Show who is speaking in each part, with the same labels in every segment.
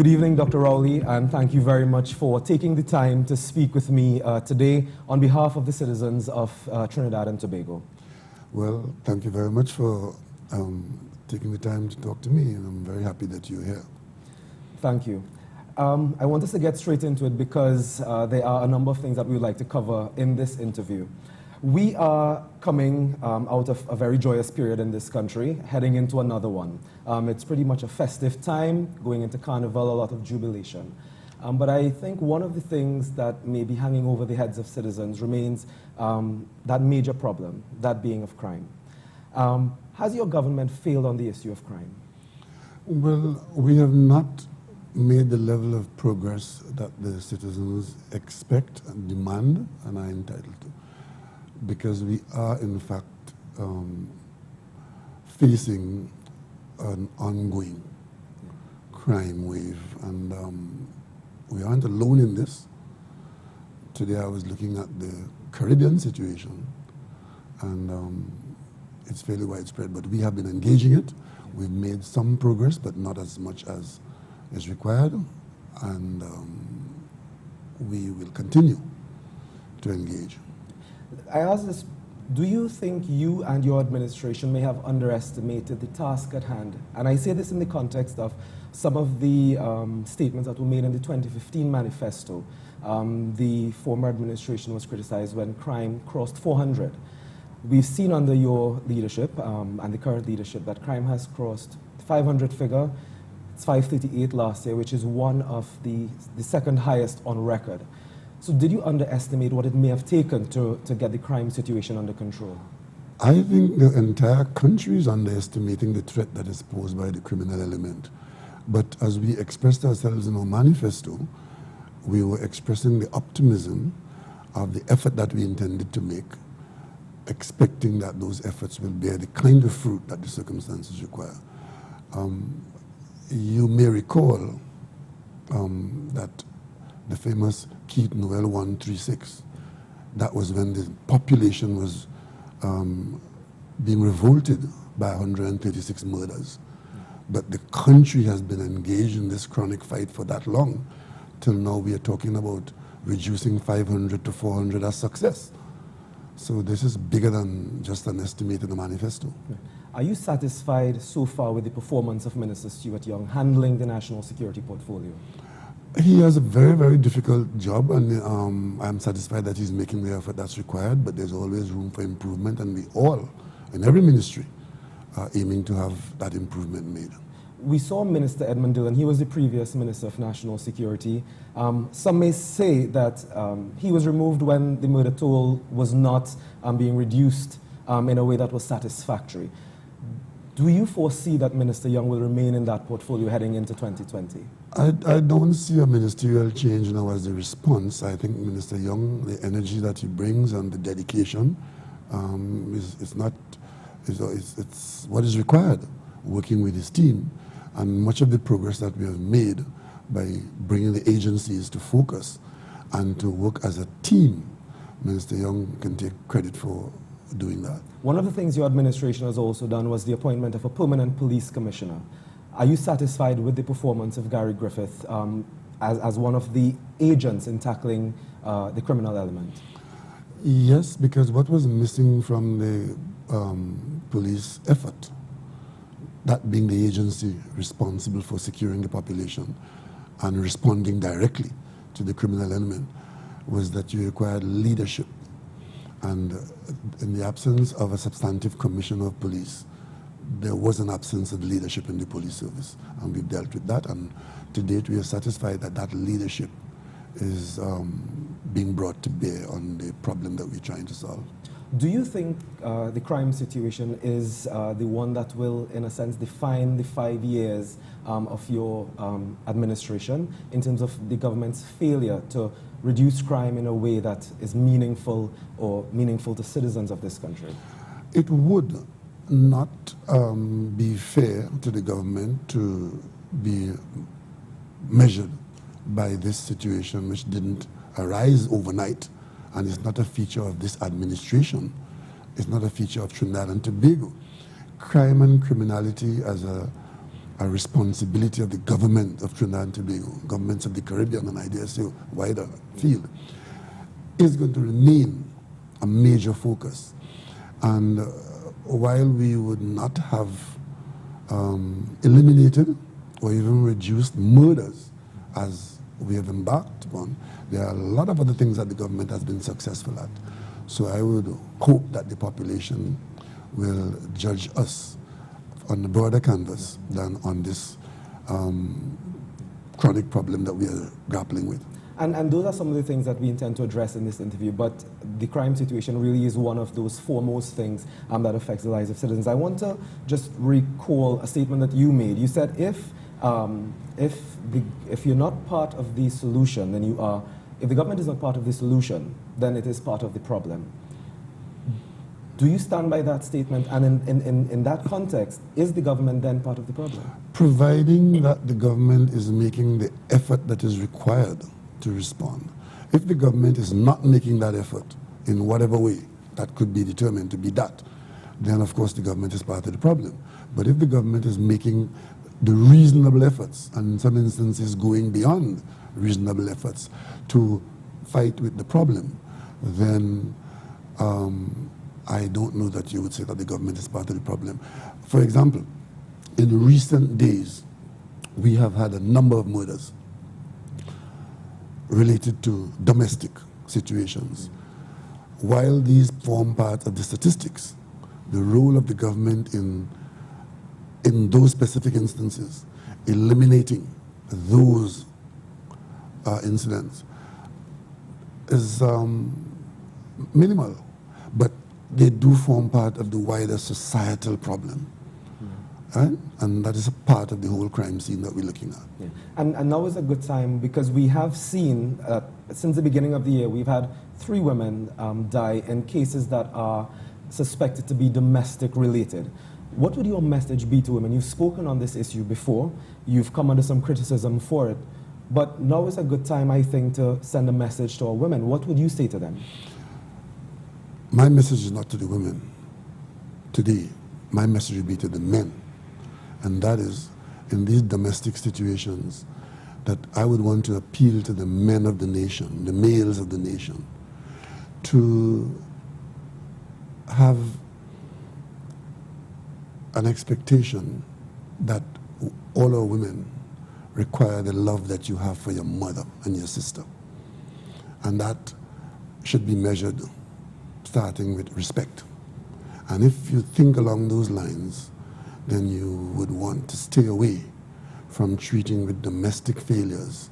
Speaker 1: Good evening, Dr. Rowley, and thank you very much for taking the time to speak with me today on behalf of the citizens of Trinidad and Tobago.
Speaker 2: Well, thank you very much for taking the time to talk to me, and I'm very happy that you're here.
Speaker 1: Thank you. I want us to get straight into it because there are a number of things that we would like to cover in this interview. We are coming out of a very joyous period in this country, heading into another one. It's pretty much a festive time, going into Carnival, a lot of jubilation. But I think one of the things that may be hanging over the heads of citizens remains that major problem, that being of crime. Has your government failed on the issue of crime?
Speaker 2: Well, we have not made the level of progress that the citizens expect and demand and are entitled to, because we are in fact facing an ongoing crime wave, and we aren't alone in this. Today I was looking at the Caribbean situation, and it's fairly widespread, but we have been engaging it. We've made some progress, but not as much as is required, and we will continue to engage.
Speaker 1: I ask this, do you think you and your administration may have underestimated the task at hand? And I say this in the context of some of the statements that were made in the 2015 manifesto. The former administration was criticized when crime crossed 400. We've seen under your leadership and the current leadership that crime has crossed the 500 figure. It's 538 last year, which is one of the second highest on record. So did you underestimate what it may have taken to get the crime situation under control?
Speaker 2: I think the entire country is underestimating the threat that is posed by the criminal element. But as we expressed ourselves in our manifesto, we were expressing the optimism of the effort that we intended to make, expecting that those efforts will bear the kind of fruit that the circumstances require. You may recall that the famous Keith Noel 136, that was when the population was being revolted by 136 murders. But the country has been engaged in this chronic fight for that long. Till now we are talking about reducing 500 to 400 as success. So this is bigger than just an estimate in the manifesto.
Speaker 1: Are you satisfied so far with the performance of Minister Stuart Young handling the national security portfolio?
Speaker 2: He has a very, very difficult job, and I'm satisfied that he's making the effort that's required, but there's always room for improvement, and we all, in every ministry, are aiming to have that improvement made.
Speaker 1: We saw Minister Edmund Dillon. He was the previous Minister of National Security. Some may say that he was removed when the murder toll was not being reduced in a way that was satisfactory. Do you foresee that Minister Young will remain in that portfolio heading into 2020?
Speaker 2: I don't see a ministerial change now as a response. I think Minister Young, the energy that he brings and the dedication, it's what is required, working with his team. And much of the progress that we have made by bringing the agencies to focus and to work as a team, Minister Young can take credit for doing that.
Speaker 1: One of the things your administration has also done was the appointment of a permanent police commissioner. Are you satisfied with the performance of Gary Griffith as one of the agents in tackling the criminal element?
Speaker 2: Yes, because what was missing from the police effort, that being the agency responsible for securing the population and responding directly to the criminal element, was that you required leadership. And in the absence of a substantive commissioner of police, there was an absence of leadership in the police service. And we've dealt with that. And to date, we are satisfied that that leadership is being brought to bear on the problem that we're trying to solve.
Speaker 1: Do you think the crime situation is the one that will, in a sense, define the 5 years of your administration in terms of the government's failure to reduce crime in a way that is meaningful or meaningful to citizens of this country?
Speaker 2: It would not be fair to the government to be measured by this situation, which didn't arise overnight, and it's not a feature of this administration. It's not a feature of Trinidad and Tobago. Crime and criminality as a a responsibility of the government of Trinidad and Tobago, governments of the Caribbean, and I dare say wider field, is going to remain a major focus. And while we would not have eliminated or even reduced murders as we have embarked upon, there are a lot of other things that the government has been successful at. So I would hope that the population will judge us on the broader canvas than on this chronic problem that we are grappling with.
Speaker 1: And those are some of the things that we intend to address in this interview, but the crime situation really is one of those foremost things that affects the lives of citizens. I want to just recall a statement that you made. You said if you're not part of the solution, then you are, if the government is not part of the solution, then it is part of the problem. Do you stand by that statement? And in that context, is the government then part of the problem?
Speaker 2: Providing that the government is making the effort that is required to respond. If the government is not making that effort in whatever way that could be determined to be that, then of course the government is part of the problem. But if the government is making the reasonable efforts, and in some instances going beyond reasonable efforts to fight with the problem, then I don't know that you would say that the government is part of the problem. For example, in recent days, we have had a number of murders related to domestic situations. While these form part of the statistics, the role of the government in those specific instances, eliminating those incidents, is minimal, but they do form part of the wider societal problem. Right? And that is a part of the whole crime scene that we're looking at.
Speaker 1: Yeah. And now is a good time because we have seen, since the beginning of the year, we've had 3 women die in cases that are suspected to be domestic related. What would your message be to women? You've spoken on this issue before. You've come under some criticism for it. But now is a good time, I think, to send a message to our women. What would you say to them?
Speaker 2: My message is not to the women today. My message would be to the men. And that is, in these domestic situations, that I would want to appeal to the men of the nation, the males of the nation, to have an expectation that all our women require the love that you have for your mother and your sister. And that should be measured starting with respect. And if you think along those lines, then you would want to stay away from treating with domestic failures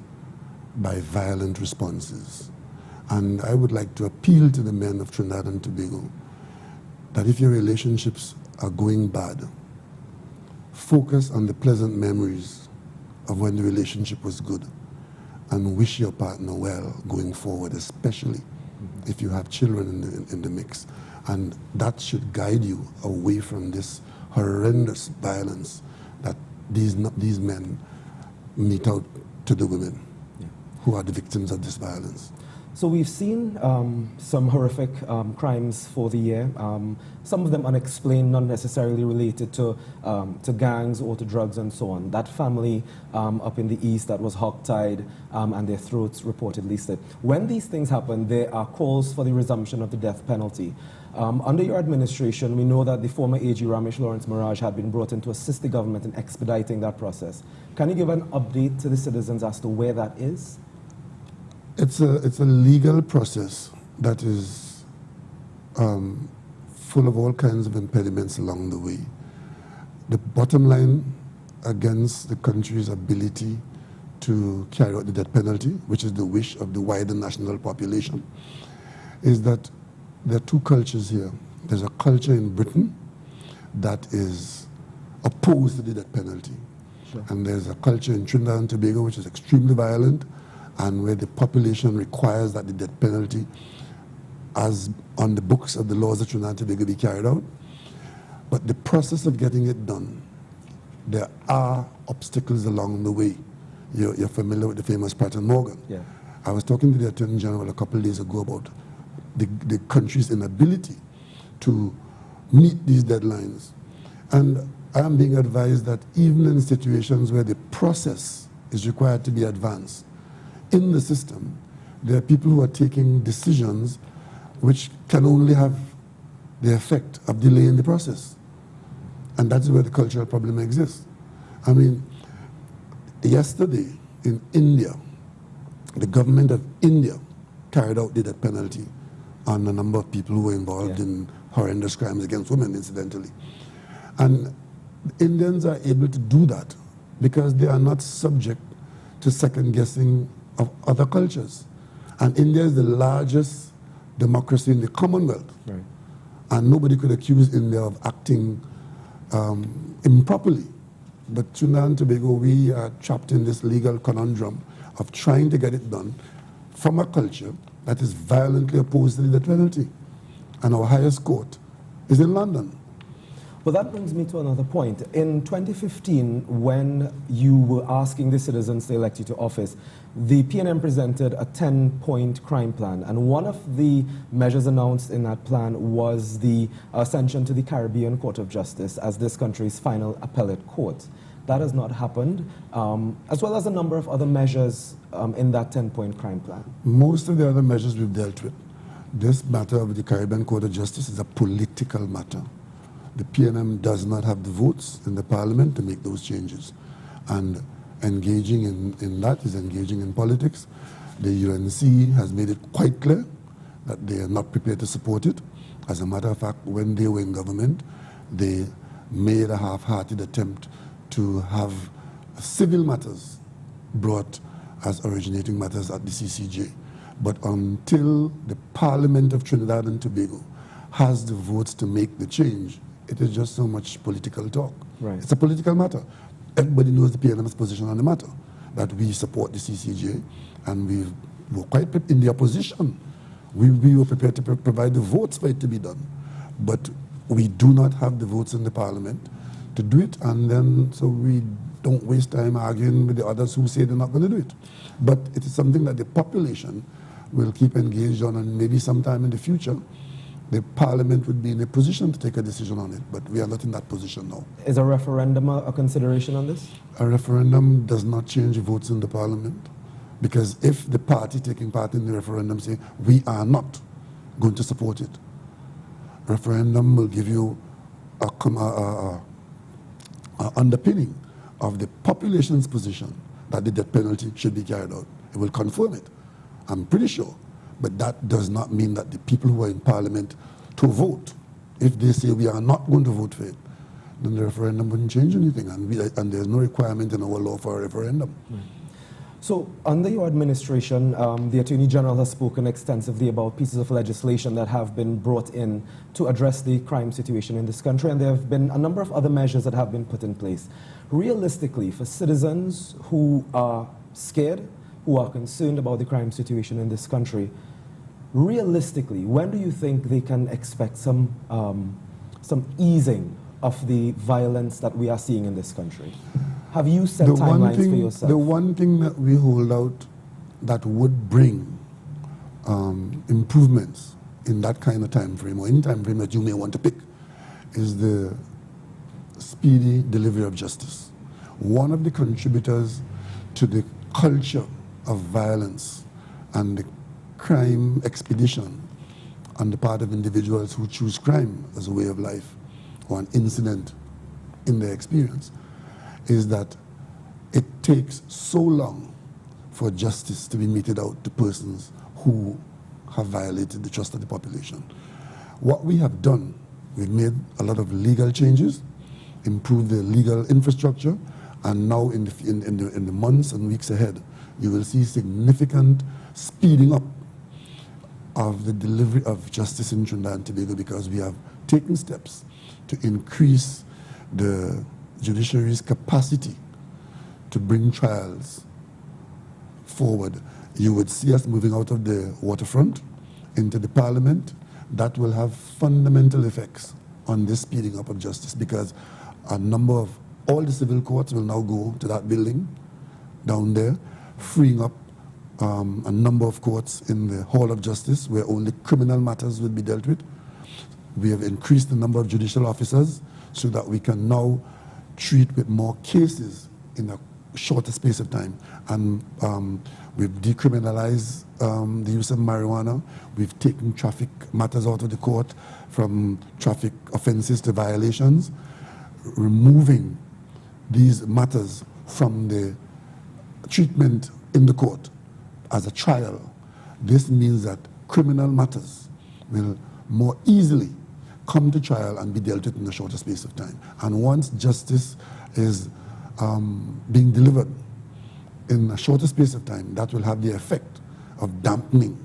Speaker 2: by violent responses. And I would like to appeal to the men of Trinidad and Tobago that if your relationships are going bad, focus on the pleasant memories of when the relationship was good and wish your partner well going forward, especially if you have children in the mix. And that should guide you away from this horrendous violence that these men mete out to the women who are the victims of this violence.
Speaker 1: So we've seen some horrific crimes for the year, some of them unexplained, not necessarily related to gangs or to drugs and so on. That family up in the east that was hogtied and their throats reportedly slit. When these things happen, there are calls for the resumption of the death penalty. Under your administration, we know that the former AG Ramesh Lawrence Mirage had been brought in to assist the government in expediting that process. Can you give an update to the citizens as to where that is?
Speaker 2: It's a legal process that is full of all kinds of impediments along the way. The bottom line against the country's ability to carry out the death penalty, which is the wish of the wider national population, is that there are 2 cultures here. There's a culture in Britain that is opposed to the death penalty. Sure. And there's a culture in Trinidad and Tobago which is extremely violent and where the population requires that the death penalty, as on the books of the laws of Trinidad and Tobago, be carried out. But the process of getting it done, there are obstacles along the way. You're familiar with the famous Pratt & Morgan.
Speaker 1: Yeah.
Speaker 2: I was talking to the Attorney General a couple of days ago about the country's inability to meet these deadlines. And I am being advised that even in situations where the process is required to be advanced in the system, there are people who are taking decisions which can only have the effect of delaying the process. And that's where the cultural problem exists. I mean, yesterday in India, the government of India carried out the death penalty on a number of people who were involved in horrendous crimes against women, incidentally. And Indians are able to do that because they are not subject to second guessing of other cultures. And India is the largest democracy in the Commonwealth.
Speaker 1: Right.
Speaker 2: And nobody could accuse India of acting improperly. But Trinidad and Tobago, we are trapped in this legal conundrum of trying to get it done from a culture that is violently opposed to the death penalty. And our highest court is in London.
Speaker 1: Well, that brings me to another point. In 2015, when you were asking the citizens to elect you to office, the PNM presented a 10-point crime plan. And one of the measures announced in that plan was the ascension to the Caribbean Court of Justice as this country's final appellate court. That has not happened, as well as a number of other measures in that 10-point crime plan.
Speaker 2: Most of the other measures we've dealt with. This matter of the Caribbean Court of Justice is a political matter. The PNM does not have the votes in the parliament to make those changes. And engaging in that is engaging in politics. The UNC has made it quite clear that they are not prepared to support it. As a matter of fact, when they were in government, they made a half-hearted attempt to have civil matters brought as originating matters at the CCJ. But until the Parliament of Trinidad and Tobago has the votes to make the change, it is just so much political talk.
Speaker 1: Right.
Speaker 2: It's a political matter. Everybody knows the PNM's position on the matter, that we support the CCJ, and we were quite in the opposition. We were prepared to provide the votes for it to be done. But we do not have the votes in the Parliament to do it, and then so we don't waste time arguing with the others who say they're not going to do it. But it is something that the population will keep engaged on, and maybe sometime in the future, the Parliament would be in a position to take a decision on it, but we are not in that position now.
Speaker 1: Is a referendum a consideration on this?
Speaker 2: A referendum does not change votes in the Parliament, because if the party taking part in the referendum say, we are not going to support it, referendum will give you a underpinning of the population's position that the death penalty should be carried out. It will confirm it, I'm pretty sure. But that does not mean that the people who are in Parliament to vote, if they say we are not going to vote for it, then the referendum wouldn't change anything, and there's no requirement in our law for a referendum.
Speaker 1: Right. So under your administration, the Attorney General has spoken extensively about pieces of legislation that have been brought in to address the crime situation in this country, and there have been a number of other measures that have been put in place. Realistically, for citizens who are scared, who are concerned about the crime situation in this country, realistically, when do you think they can expect some easing of the violence that we are seeing in this country? Have you set timelines for yourself?
Speaker 2: The one thing that we hold out that would bring improvements in that kind of time frame, or any time frame that you may want to pick, is the speedy delivery of justice. One of the contributors to the culture of violence and the crime expedition on the part of individuals who choose crime as a way of life or an incident in their experience is that it takes so long for justice to be meted out to persons who have violated the trust of the population. What we have done, we've made a lot of legal changes, improved the legal infrastructure, and now in the months and weeks ahead, you will see significant speeding up of the delivery of justice in Trinidad and Tobago, because we have taken steps to increase the judiciary's capacity to bring trials forward. You would see us moving out of the waterfront into the Parliament. That will have fundamental effects on this speeding up of justice, because a number of all the civil courts will now go to that building down there, freeing up a number of courts in the Hall of Justice where only criminal matters will be dealt with. We have increased the number of judicial officers so that we can now treat with more cases in a shorter space of time. And we've decriminalized the use of marijuana. We've taken traffic matters out of the court from traffic offenses to violations, removing these matters from the treatment in the court as a trial. This means that criminal matters will more easily come to trial and be dealt with in a shorter space of time. And once justice is being delivered in a shorter space of time, that will have the effect of dampening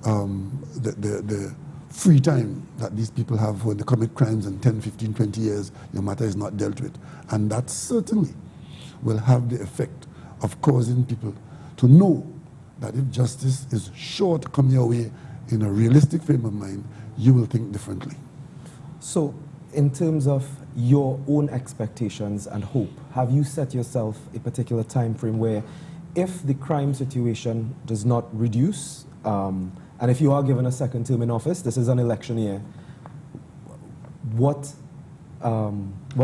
Speaker 2: the free time that these people have when they commit crimes in 10, 15, 20 years, your matter is not dealt with. And that certainly will have the effect of causing people to know that if justice is sure to come your way in a realistic frame of mind, you will think differently.
Speaker 1: So, in terms of your own expectations and hope, have you set yourself a particular time frame where if the crime situation does not reduce, and if you are given a second term in office, this is an election year, what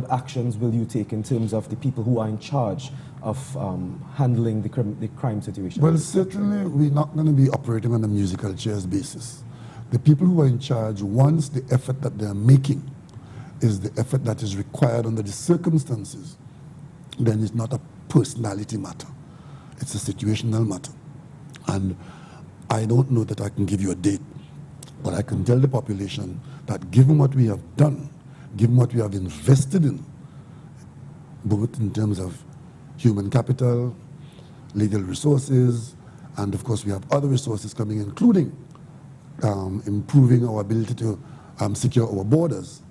Speaker 1: actions will you take in terms of the people who are in charge of handling the crime situation?
Speaker 2: Well, certainly we're not going to be operating on a musical chairs basis. The people who are in charge, once the effort that they're making is the effort that is required under the circumstances, then it's not a personality matter. It's a situational matter. And I don't know that I can give you a date, but I can tell the population that given what we have done, given what we have invested in, both in terms of human capital, legal resources, and of course we have other resources coming, including improving our ability to secure our borders.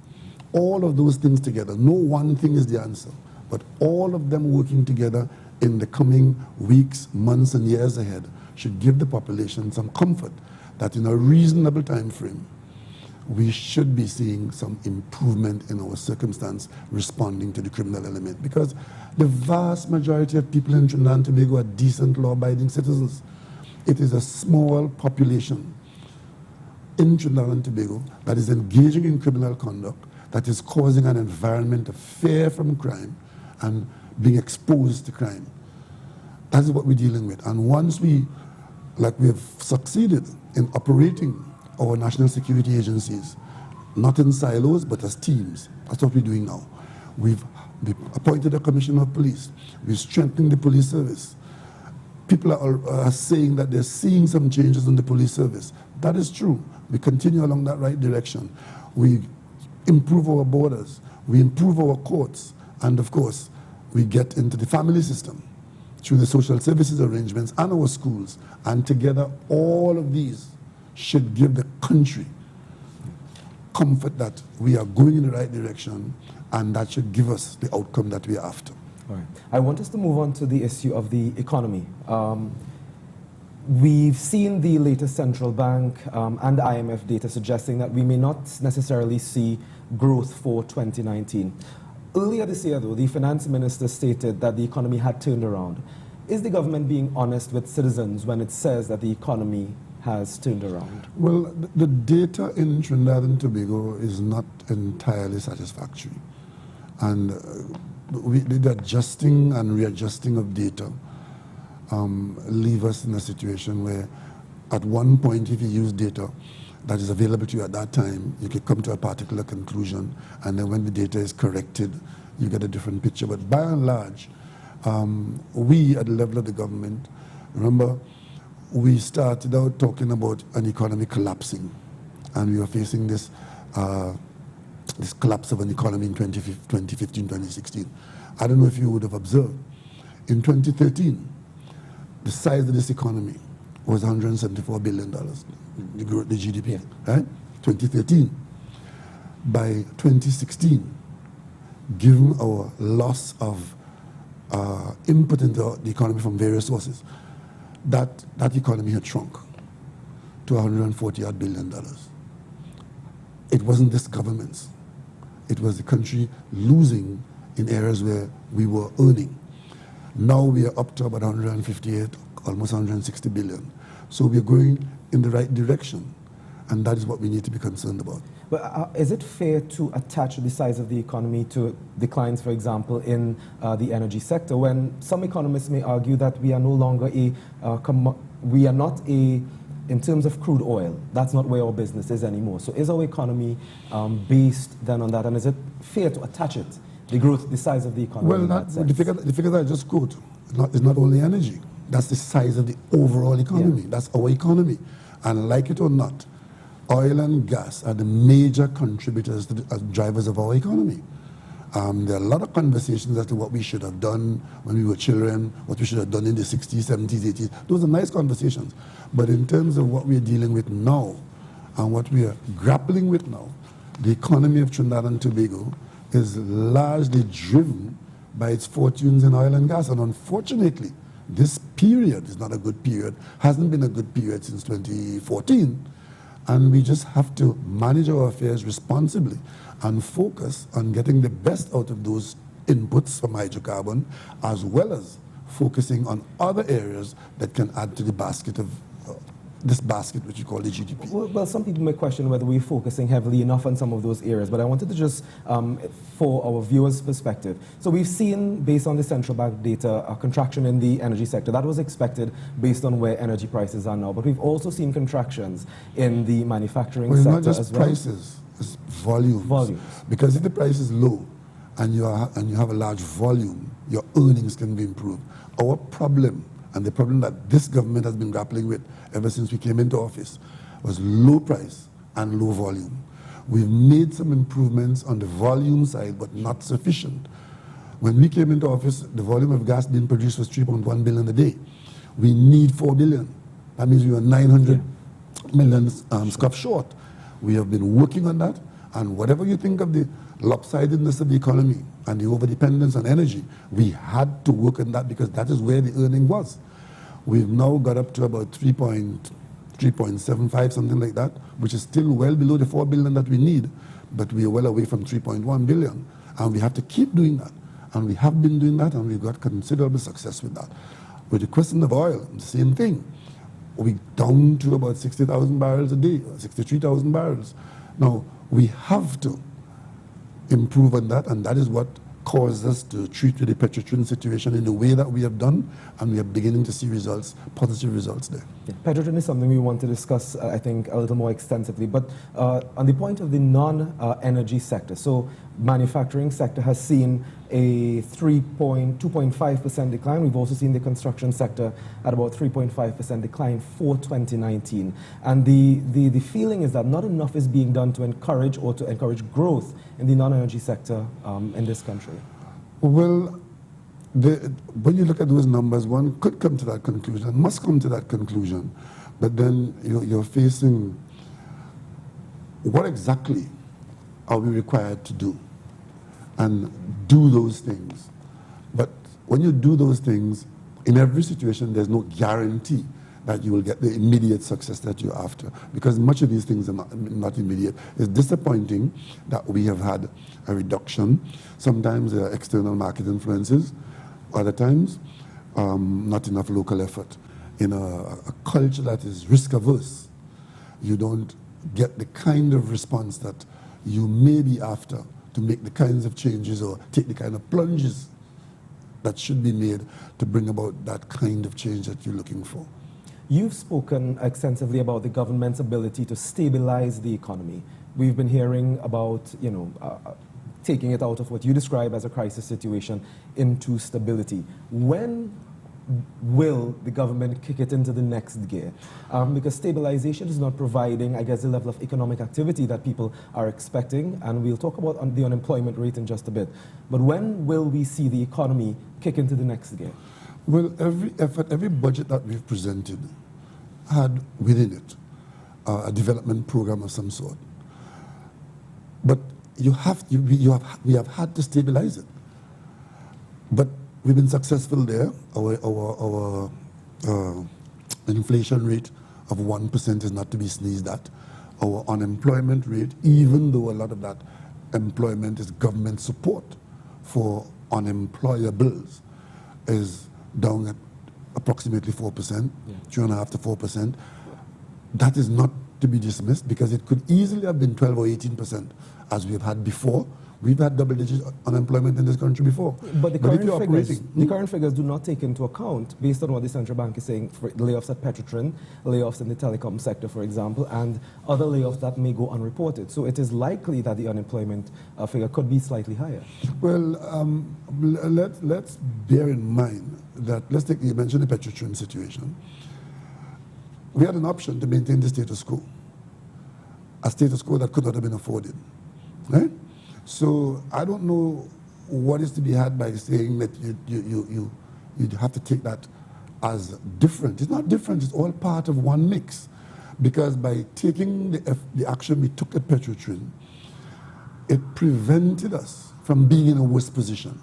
Speaker 2: All of those things together, no one thing is the answer, but all of them working together in the coming weeks, months, and years ahead should give the population some comfort that in a reasonable time frame, we should be seeing some improvement in our circumstance responding to the criminal element. Because the vast majority of people in Trinidad and Tobago are decent, law-abiding citizens. It is a small population in Trinidad and Tobago that is engaging in criminal conduct, that is causing an environment of fear from crime and being exposed to crime. That is what we're dealing with. And once we have succeeded in operating our national security agencies, not in silos, but as teams. That's what we're doing now. We've appointed a commissioner of police. We're strengthening the police service. People are saying that they're seeing some changes in the police service. That is true. We continue along that right direction. We improve our borders. We improve our courts. And of course, we get into the family system through the social services arrangements and our schools. And together, all of these should give the country comfort that we are going in the right direction, and that should give us the outcome that we are after.
Speaker 1: All right. I want us to move on to the issue of the economy. We've seen the latest central bank and IMF data suggesting that we may not necessarily see growth for 2019. Earlier this year, though, the finance minister stated that the economy had turned around. Is the government being honest with citizens when it says that the economy has turned around?
Speaker 2: Well, the data in Trinidad and Tobago is not entirely satisfactory. And the adjusting and readjusting of data leave us in a situation where at one point, if you use data that is available to you at that time, you could come to a particular conclusion, and then when the data is corrected, you get a different picture. But by and large, we at the level of the government, remember, we started out talking about an economy collapsing, and we were facing this collapse of an economy in 2015, 2016. I don't know if you would have observed. In 2013, the size of this economy was $174 billion, the GDP, yeah. Right? 2013. By 2016, given our loss of input into the economy from various sources, that economy had shrunk to $140 billion. It wasn't this government's. It was the country losing in areas where we were earning. Now we are up to about 158, almost 160 billion. So we are going in the right direction. And that is what we need to be concerned about.
Speaker 1: But is it fair to attach the size of the economy to declines, for example, in the energy sector, when some economists may argue that we are no longer we are not in terms of crude oil, that's not where our business is anymore. So is our economy based then on that? And is it fair to attach it, the growth, the size of the economy?
Speaker 2: Well, the figure I just quote is not only energy. That's the size of the overall economy. Yeah. That's our economy. And like it or not, oil and gas are the major contributors to the drivers of our economy. There are a lot of conversations as to what we should have done when we were children, what we should have done in the 60s, 70s, 80s. Those are nice conversations. But in terms of what we're dealing with now and what we are grappling with now, the economy of Trinidad and Tobago is largely driven by its fortunes in oil and gas. And unfortunately, this period is not a good period, hasn't been a good period since 2014. And we just have to manage our affairs responsibly and focus on getting the best out of those inputs from hydrocarbon, as well as focusing on other areas that can add to the basket of this basket, which you call the GDP.
Speaker 1: Well, some people may question whether we're focusing heavily enough on some of those areas, but I wanted to just, for our viewers' perspective. So we've seen, based on the central bank data, a contraction in the energy sector. That was expected based on where energy prices are now, but we've also seen contractions in the manufacturing sector as well.
Speaker 2: It's not just prices, it's volumes. Because if the price is low and you have a large volume, your earnings can be improved. Our problem, and the problem that this government has been grappling with ever since we came into office, was low price and low volume. We've made some improvements on the volume side, but not sufficient. When we came into office, the volume of gas being produced was 3.1 billion a day. We need 4 billion. That means we were 900 million scuff short. We have been working on that, and whatever you think of the lopsidedness of the economy and the overdependence on energy, we had to work on that because that is where the earning was. We've now got up to about 3.75, something like that, which is still well below the 4 billion that we need, but we are well away from 3.1 billion. And we have to keep doing that. And we have been doing that, and we've got considerable success with that. With the question of oil, the same thing. We're down to about 60,000 barrels a day, 63,000 barrels. Now, we have to improve on that, and that is what caused us to treat with the Petroltrin situation in the way that we have done, and we are beginning to see results, positive results there.
Speaker 1: Yeah. Petroltrin is something we want to discuss, I think, a little more extensively, but on the point of the non-energy sector, so manufacturing sector has seen a 2.5% decline. We've also seen the construction sector at about 3.5% decline for 2019. And the feeling is that not enough is being done to encourage growth in the non-energy sector in this country.
Speaker 2: Well, when you look at those numbers, one could come to that conclusion, must come to that conclusion, but then you're facing what exactly are we required to do? And do those things. But when you do those things, in every situation, there's no guarantee that you will get the immediate success that you're after, because much of these things are not immediate. It's disappointing that we have had a reduction. Sometimes there are external market influences, other times not enough local effort. In a culture that is risk-averse, you don't get the kind of response that you may be after to make the kinds of changes or take the kind of plunges that should be made to bring about that kind of change that you're looking for.
Speaker 1: You've spoken extensively about the government's ability to stabilize the economy. We've been hearing about, taking it out of what you describe as a crisis situation into stability. When will the government kick it into the next gear? Because stabilization is not providing, I guess, the level of economic activity that people are expecting, and we'll talk about the unemployment rate in just a bit. But when will we see the economy kick into the next gear?
Speaker 2: Well, every budget that we've presented had within it a development program of some sort. But we have had to stabilize it. But we've been successful there. Our inflation rate of 1% is not to be sneezed at. Our unemployment rate, even though a lot of that employment is government support for unemployables, is down at approximately 4%, 3.5% to 4%. That is not to be dismissed because it could easily have been 12 or 18%, as we've had before. We've had double-digit unemployment in this country before.
Speaker 1: But the current figures do not take into account, based on what the central bank is saying, for layoffs at Petroltrin, layoffs in the telecom sector, for example, and other layoffs that may go unreported. So it is likely that the unemployment figure could be slightly higher.
Speaker 2: Well, let's bear in mind that, you mentioned the Petroltrin situation. We had an option to maintain the status quo, a status quo that could not have been afforded, right? So I don't know what is to be had by saying that you'd have to take that as different. It's not different, it's all part of one mix. Because by taking the action we took at Petroltrin, it prevented us from being in a worse position.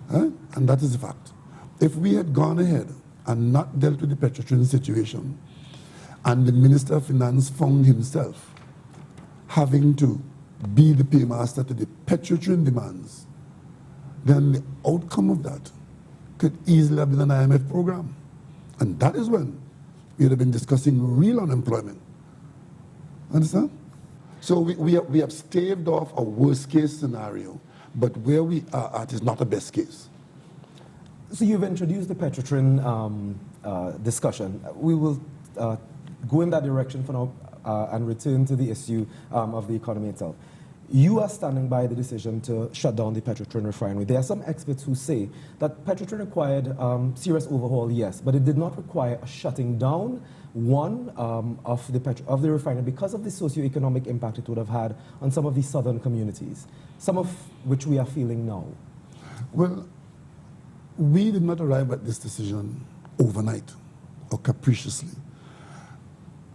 Speaker 2: Right? And that is the fact. If we had gone ahead and not dealt with the Petroltrin situation, and the Minister of Finance found himself having to be the paymaster to the Petroltrin demands, then the outcome of that could easily have been an IMF program. And that is when we would have been discussing real unemployment. Understand? So we have staved off a worst case scenario, but where we are at is not a best case.
Speaker 1: So you've introduced the Petroltrin discussion. We will go in that direction for now and return to the issue of the economy itself. You are standing by the decision to shut down the Petroltrin refinery. There are some experts who say that Petroltrin required serious overhaul, yes, but it did not require a shutting down, of the refinery because of the socio-economic impact it would have had on some of the southern communities, some of which we are feeling now.
Speaker 2: Well, we did not arrive at this decision overnight or capriciously.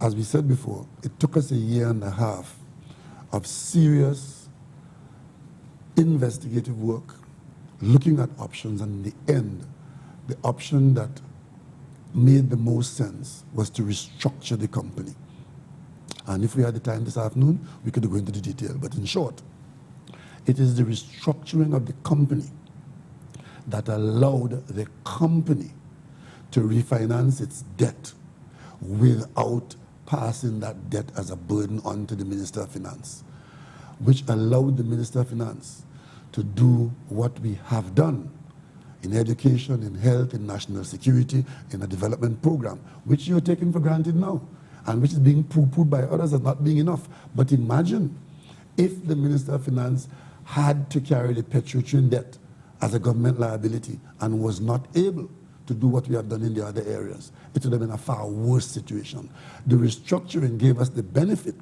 Speaker 2: As we said before, it took us a year and a half of serious investigative work, looking at options, and in the end, the option that made the most sense was to restructure the company. And if we had the time this afternoon, we could go into the detail. But in short, it is the restructuring of the company that allowed the company to refinance its debt without passing that debt as a burden on to the Minister of Finance, which allowed the Minister of Finance to do what we have done in education, in health, in national security, in a development program, which you're taking for granted now, and which is being poo-pooed by others as not being enough. But imagine if the Minister of Finance had to carry the Petroltrin debt as a government liability and was not able to do what we have done in the other areas. It would have been a far worse situation. The restructuring gave us the benefit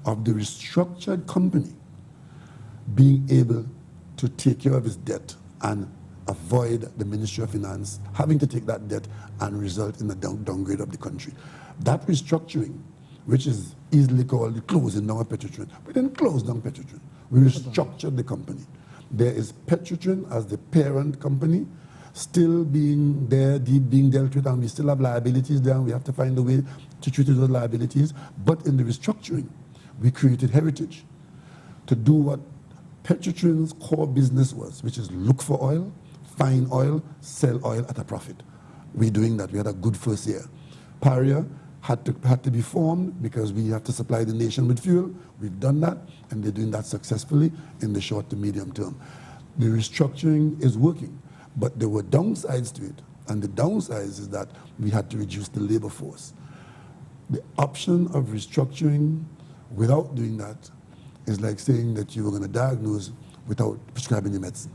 Speaker 2: of the restructured company being able to take care of its debt and avoid the Ministry of Finance having to take that debt and result in a downgrade of the country. That restructuring, which is easily called the closing down of Petroltrin, we didn't close down Petroltrin. We restructured the company. There is Petroltrin as the parent company, still being there, being dealt with, and we still have liabilities there, and we have to find a way to treat those liabilities. But in the restructuring, we created heritage to do what Petroltrin's core business was, which is look for oil, find oil, sell oil at a profit. We're doing that. We had a good first year. Paria had to be formed because we have to supply the nation with fuel. We've done that, and they're doing that successfully in the short to medium term. The restructuring is working. But there were downsides to it, and the downsides is that we had to reduce the labor force. The option of restructuring without doing that is like saying that you were going to diagnose without prescribing the medicine.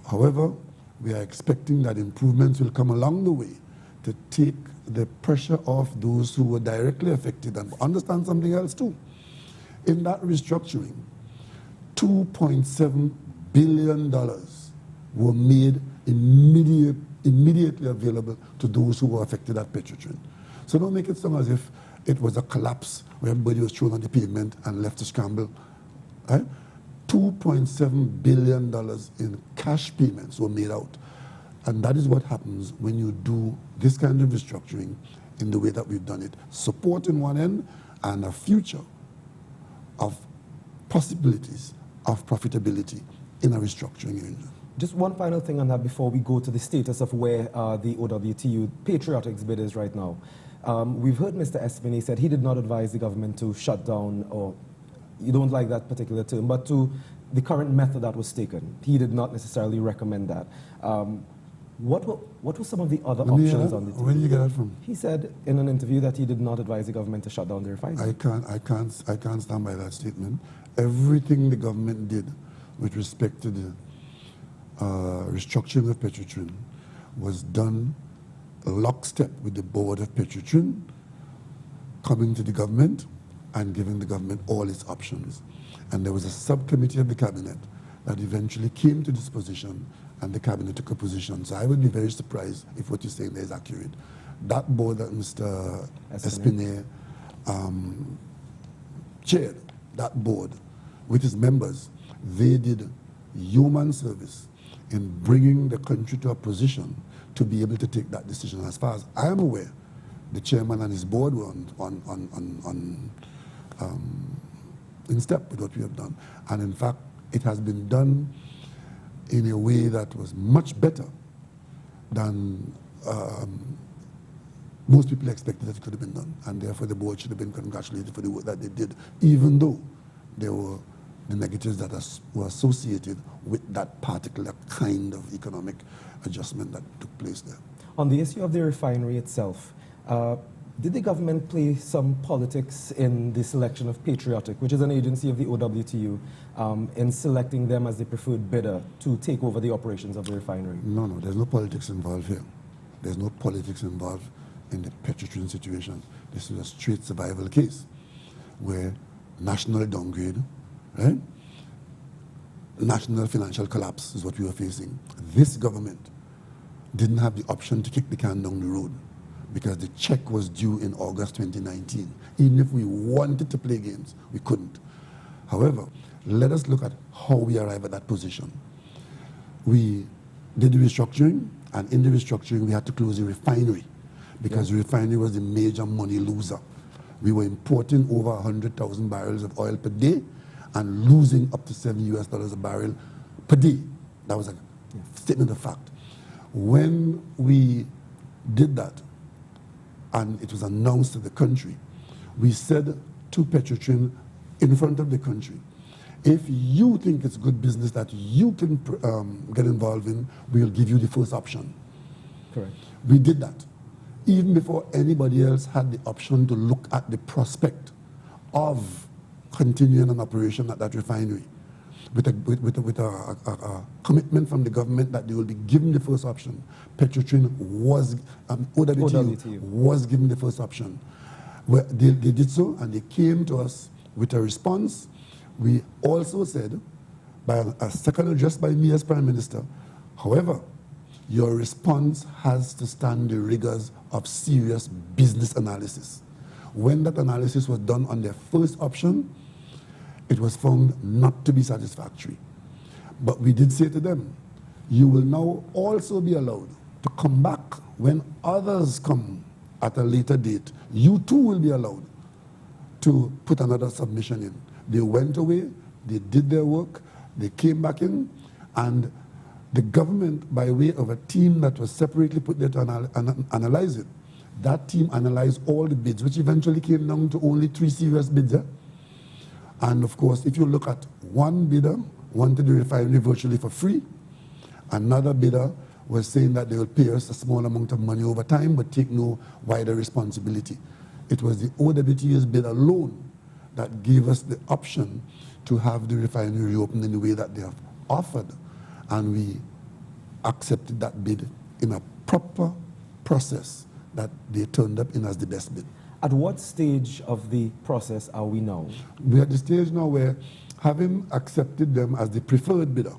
Speaker 2: However, we are expecting that improvements will come along the way to take the pressure off those who were directly affected. And understand something else too. In that restructuring, $2.7 billion were made immediately available to those who were affected at Petroltrin. So don't make it sound as if it was a collapse where everybody was thrown on the pavement and left to scramble. Right? $2.7 billion in cash payments were made out. And that is what happens when you do this kind of restructuring in the way that we've done it. Support in one end and a future of possibilities of profitability in a restructuring arrangement.
Speaker 1: Just one final thing on that before we go to the status of where the OWTU patriotics bid is right now. We've heard Mr. Espinay said he did not advise the government to shut down, or you don't like that particular term, but to the current method that was taken. He did not necessarily recommend that. What were some of the other options on the table?
Speaker 2: Where did you get that from?
Speaker 1: He said in an interview that he did not advise the government to shut down the refinery.
Speaker 2: I can't stand by that statement. Everything the government did with respect to the restructuring of Petroltrin was done lockstep with the board of Petroltrin coming to the government and giving the government all its options. And there was a subcommittee of the cabinet that eventually came to this position, and the cabinet took a position. So I would be very surprised if what you're saying there is accurate. That board that Mr. Espinay chaired, that board, with his members, they did human service in bringing the country to a position to be able to take that decision. As far as I am aware, the chairman and his board were in step with what we have done. And in fact, it has been done in a way that was much better than most people expected that it could have been done. And therefore, the board should have been congratulated for the work that they did, even though there were the negatives that were associated with that particular kind of economic adjustment that took place there.
Speaker 1: On the issue of the refinery itself, did the government play some politics in the selection of Patriotic, which is an agency of the OWTU, in selecting them as the preferred bidder to take over the operations of the refinery?
Speaker 2: No, there's no politics involved here. There's no politics involved in the Petroltrin situation. This is a straight survival case where national downgrade, right? National financial collapse is what we were facing. This government didn't have the option to kick the can down the road because the check was due in August 2019. Even if we wanted to play games, we couldn't. However, let us look at how we arrived at that position. We did the restructuring, and in the restructuring, we had to close the refinery because the refinery was the major money loser. We were importing over 100,000 barrels of oil per day and losing up to $7 a barrel per day. That was a statement of fact. When we did that, and it was announced to the country, we said to Petroltrin in front of the country, if you think it's good business that you can get involved in, we'll give you the first option.
Speaker 1: Correct.
Speaker 2: We did that even before anybody else had the option to look at the prospect of continuing an operation at that refinery, with a commitment from the government that they will be given the first option. Petroltrin was, OWTU was given the first option. They did so, and they came to us with a response. We also said, by a second address by me as Prime Minister, however, your response has to stand the rigors of serious business analysis. When that analysis was done on their first option, it was found not to be satisfactory. But we did say to them, you will now also be allowed to come back when others come at a later date. You too will be allowed to put another submission in. They went away, they did their work, they came back in, and the government, by way of a team that was separately put there to analyze it, that team analyzed all the bids, which eventually came down to only 3 serious bids. And of course, if you look at one bidder wanted the refinery virtually for free, another bidder was saying that they will pay us a small amount of money over time but take no wider responsibility. It was the OWTU's bid alone that gave us the option to have the refinery reopened in the way that they have offered. And we accepted that bid in a proper process that they turned up in as the best bid.
Speaker 1: At what stage of the process are we now?
Speaker 2: We're at the stage now where, having accepted them as the preferred bidder,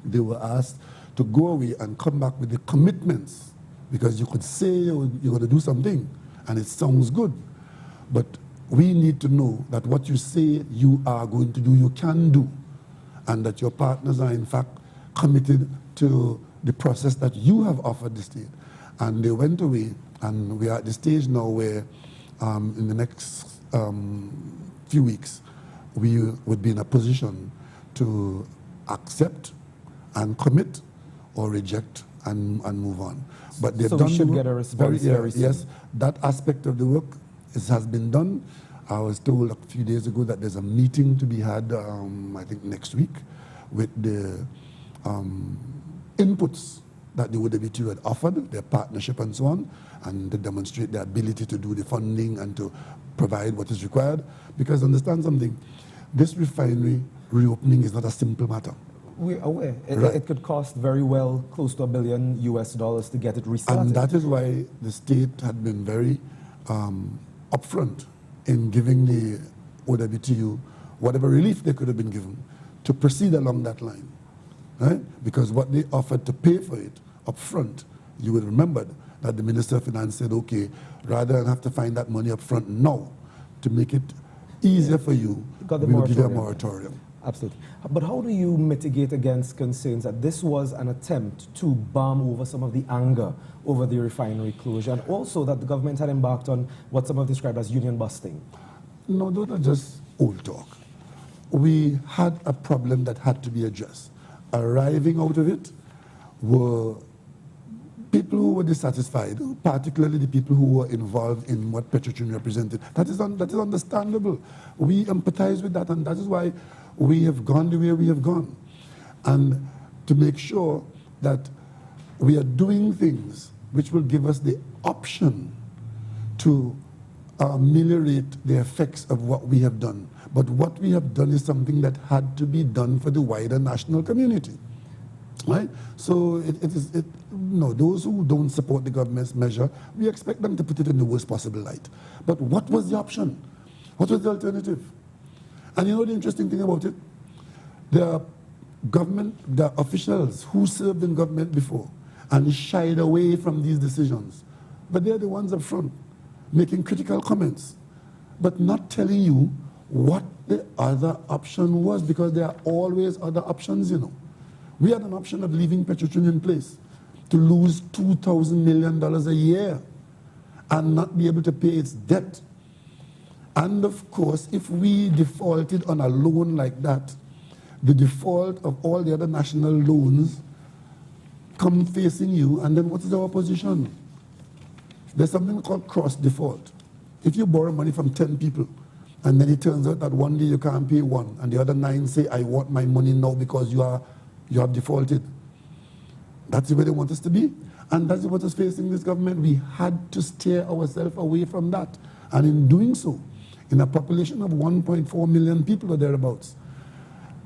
Speaker 2: they were asked to go away and come back with the commitments, because you could say you're going to do something and it sounds good, but we need to know that what you say you are going to do, you can do, and that your partners are in fact committed to the process that you have offered the state. And they went away, and we are at the stage now where in the next few weeks, we would be in a position to accept and commit or reject and move on. But they've
Speaker 1: so
Speaker 2: done
Speaker 1: we should
Speaker 2: the
Speaker 1: get a
Speaker 2: work
Speaker 1: response very soon.
Speaker 2: Yes, that aspect of the work has been done. I was told a few days ago that there's a meeting to be had, I think next week, with the inputs that the OWTU had offered, their partnership and so on, and to demonstrate their ability to do the funding and to provide what is required. Because understand something, this refinery reopening is not a simple matter.
Speaker 1: We're aware.
Speaker 2: Right.
Speaker 1: It could cost very well close to $1 billion to get it restarted.
Speaker 2: And that is why the state had been very upfront in giving the OWTU whatever relief they could have been given to proceed along that line, right? Because what they offered to pay for it upfront, you would remember that the Minister of Finance said, okay, rather than have to find that money upfront now, to make it easier for you, we will give you a moratorium.
Speaker 1: Absolutely. But how do you mitigate against concerns that this was an attempt to balm over some of the anger over the refinery closure, and also that the government had embarked on what some have described as union busting?
Speaker 2: No, those are just old talk. We had a problem that had to be addressed. Arriving out of it were people who were dissatisfied, particularly the people who were involved in what Petroltrin represented. That is understandable. We empathize with that, and that is why we have gone the way we have gone. And to make sure that we are doing things which will give us the option to ameliorate the effects of what we have done. But what we have done is something that had to be done for the wider national community. Right? So those who don't support the government's measure, we expect them to put it in the worst possible light. But what was the option? What was the alternative? And you know the interesting thing about it? There are officials who served in government before and shied away from these decisions. But they're the ones up front making critical comments, but not telling you what the other option was, because there are always other options, you know. We had an option of leaving Petroltrin in place to lose $2,000 million a year and not be able to pay its debt. And of course, if we defaulted on a loan like that, the default of all the other national loans come facing you, and then what is our position? There's something called cross default. If you borrow money from 10 people, and then it turns out that one day you can't pay one, and the other 9 say, I want my money now because you have defaulted. That's the way they want us to be. And that's what is facing this government. We had to steer ourselves away from that. And in doing so, in a population of 1.4 million people or thereabouts,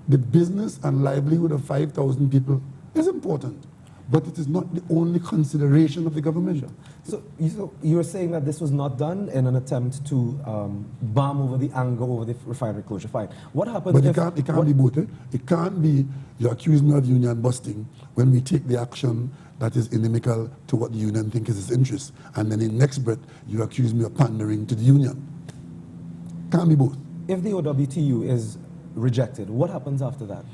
Speaker 2: the business and livelihood of 5,000 people is important. But it is not the only consideration of the government.
Speaker 1: Sure. So you're saying that this was not done in an attempt to balm over the anger over the refinery closure. Fine. What happens
Speaker 2: but
Speaker 1: if...
Speaker 2: it can't be both. It can't be you accuse me of union busting when we take the action that is inimical to what the union thinks is its interest. And then in the next breath, you accuse me of pandering to the union. Can't be both.
Speaker 1: If the OWTU is rejected, what happens after that?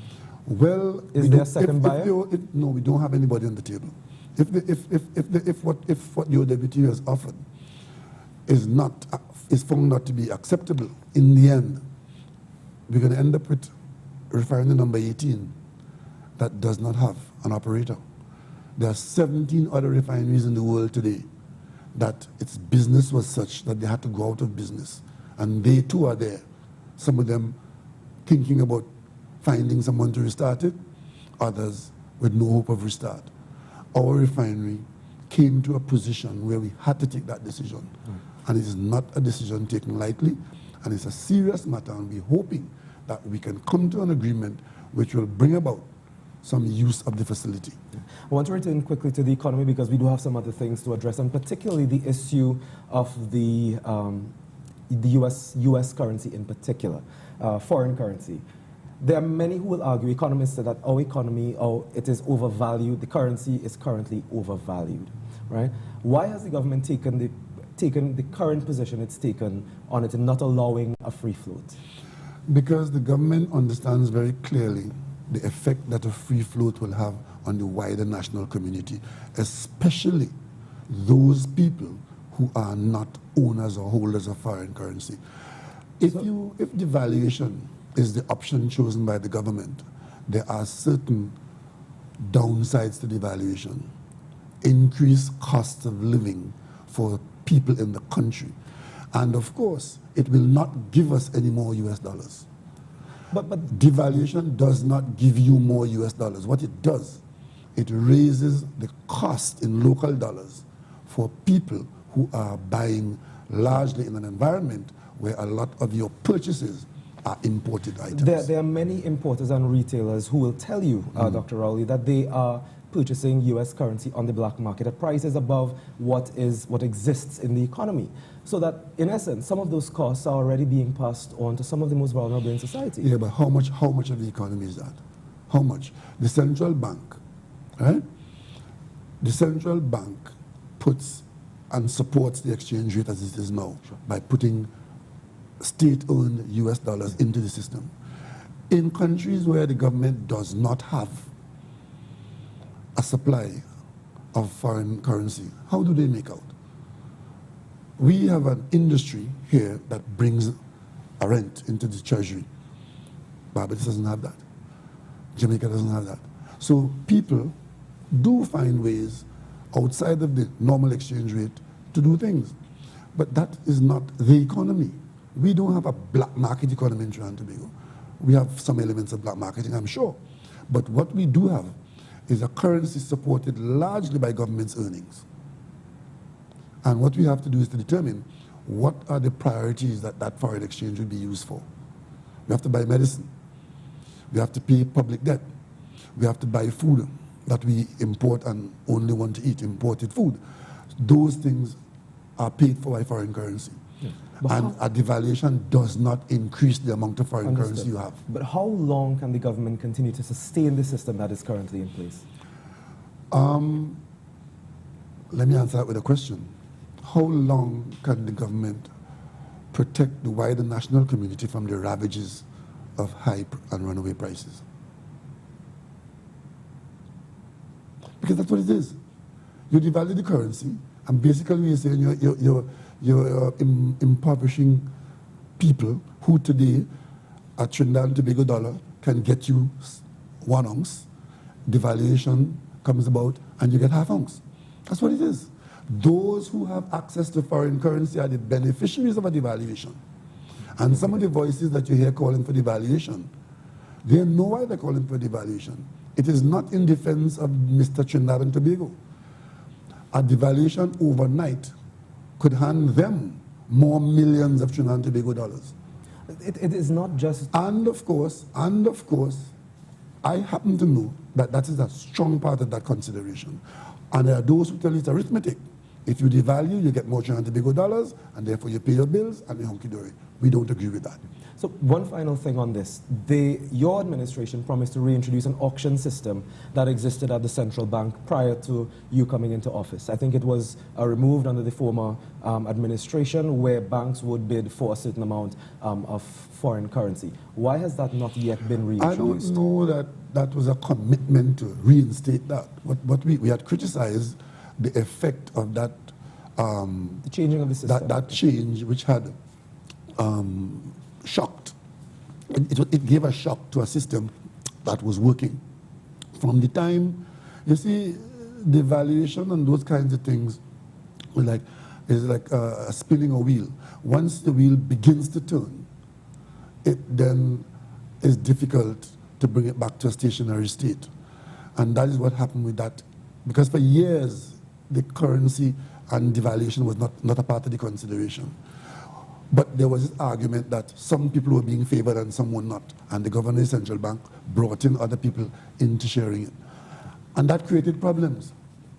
Speaker 2: Well,
Speaker 1: is there a second buyer?
Speaker 2: No, we don't have anybody on the table. If what the OWTU has offered is found not to be acceptable, in the end, we're going to end up with refinery number 18 that does not have an operator. There are 17 other refineries in the world today that its business was such that they had to go out of business, and they too are there. Some of them thinking about finding someone to restart it, others with no hope of restart. Our refinery came to a position where we had to take that decision. And it is not a decision taken lightly, and it's a serious matter, and we're hoping that we can come to an agreement which will bring about some use of the facility.
Speaker 1: I want to return quickly to the economy because we do have some other things to address, and particularly the issue of the US currency in particular, foreign currency. There are many who will argue, economists, that our economy, it is overvalued, the currency is currently overvalued, right? Why has the government taken the current position it's taken on it and not allowing a free float?
Speaker 2: Because the government understands very clearly the effect that a free float will have on the wider national community, especially those people who are not owners or holders of foreign currency. If devaluation is the option chosen by the government, there are certain downsides to devaluation. increased cost of living for people in the country. And of course, it will not give us any more US dollars.
Speaker 1: But
Speaker 2: devaluation does not give you more US dollars. What it does, it raises the cost in local dollars for people who are buying largely in an environment where a lot of your purchases are imported items.
Speaker 1: There are many importers and retailers who will tell you, Dr. Rowley, that they are purchasing US currency on the black market at prices above what exists in the economy. So that, in essence, some of those costs are already being passed on to some of the most vulnerable in society.
Speaker 2: Yeah, but how much of the economy is that? How much? The central bank, right? The central bank puts and supports the exchange rate as it is now by putting state-owned US dollars into the system. In countries where the government does not have a supply of foreign currency, how do they make out? We have an industry here that brings a rent into the treasury. Barbados doesn't have that. Jamaica doesn't have that. So people do find ways outside of the normal exchange rate to do things. But that is not the economy. We don't have a black market economy in Trinidad and Tobago. We have some elements of black marketing, I'm sure. But what we do have is a currency supported largely by government's earnings. And what we have to do is to determine what are the priorities that that foreign exchange will be used for. We have to buy medicine. We have to pay public debt. We have to buy food that we import and only want to eat, imported food. Those things are paid for by foreign currency.
Speaker 1: Yeah.
Speaker 2: And a devaluation does not increase the amount of foreign currency you have.
Speaker 1: But how long can the government continue to sustain the system that is currently in place?
Speaker 2: Let me answer that with a question. How long can the government protect the wider national community from the ravages of high and runaway prices? Because that's what it is. You devalue the currency, and basically you're saying you're impoverishing people who today, a Trinidad and Tobago dollar can get you 1 ounce. Devaluation comes about, and you get half ounce. That's what it is. Those who have access to foreign currency are the beneficiaries of a devaluation. And some of the voices that you hear calling for devaluation, they know why they're calling for devaluation. It is not in defense of Mr. Trinidad and Tobago. A devaluation overnight could hand them more millions of Trinidad and Tobago dollars.
Speaker 1: It is not just...
Speaker 2: And of course, I happen to know that that is a strong part of that consideration. And there are those who tell you it's arithmetic. If you devalue, you get more Trinidad and Tobago dollars, and therefore you pay your bills and you're hunky-dory. We don't agree with that.
Speaker 1: So one final thing on this. Your administration promised to reintroduce an auction system that existed at the central bank prior to you coming into office. I think it was removed under the former administration, where banks would bid for a certain amount of foreign currency. Why has that not yet been reintroduced?
Speaker 2: I don't know that that was a commitment to reinstate that. What we had criticized the effect of that,
Speaker 1: the changing of the system.
Speaker 2: That change, which had shocked. It gave a shock to a system that was working. From the time, you see, the valuation and those kinds of things is like spinning a wheel. Once the wheel begins to turn, it then is difficult to bring it back to a stationary state. And that is what happened with that. Because for years, the currency and devaluation was not a part of the consideration. But there was this argument that some people were being favored and some were not. And the governor of the central bank brought in other people into sharing it. And that created problems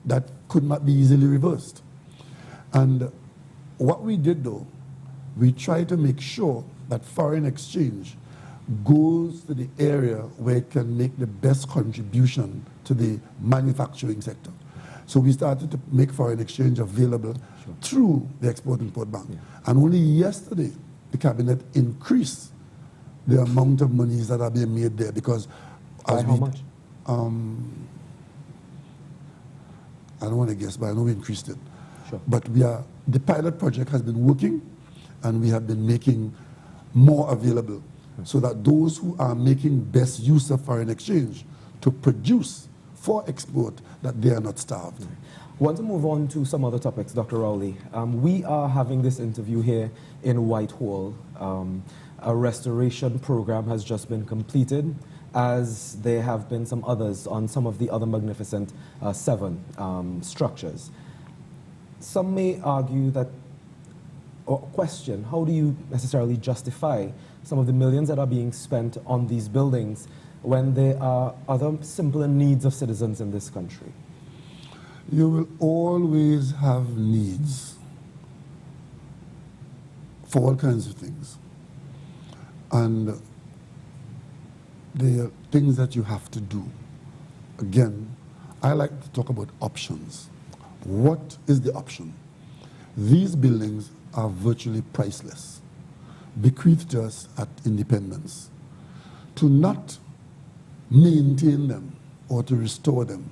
Speaker 2: that could not be easily reversed. And what we did, though, we tried to make sure that foreign exchange goes to the area where it can make the best contribution to the manufacturing sector. So we started to make foreign exchange available through the Export-Import Bank. Yeah. And only yesterday, the cabinet increased the amount of monies that are being made there because...
Speaker 1: By how much?
Speaker 2: I don't want to guess, but I know we increased it.
Speaker 1: Sure.
Speaker 2: But the pilot project has been working, and we have been making more available so that those who are making best use of foreign exchange to produce for export, that they are not starved.
Speaker 1: Want to move on to some other topics, Dr. Rowley. We are having this interview here in Whitehall. A restoration program has just been completed, as there have been some others on some of the other magnificent 7 structures. Some may argue that, or question, how do you necessarily justify some of the millions that are being spent on these buildings when there are other simpler needs of citizens in this country?
Speaker 2: You will always have needs for all kinds of things. And there are things that you have to do. Again, I like to talk about options. What is the option? These buildings are virtually priceless, bequeathed to us at independence. To not maintain them or to restore them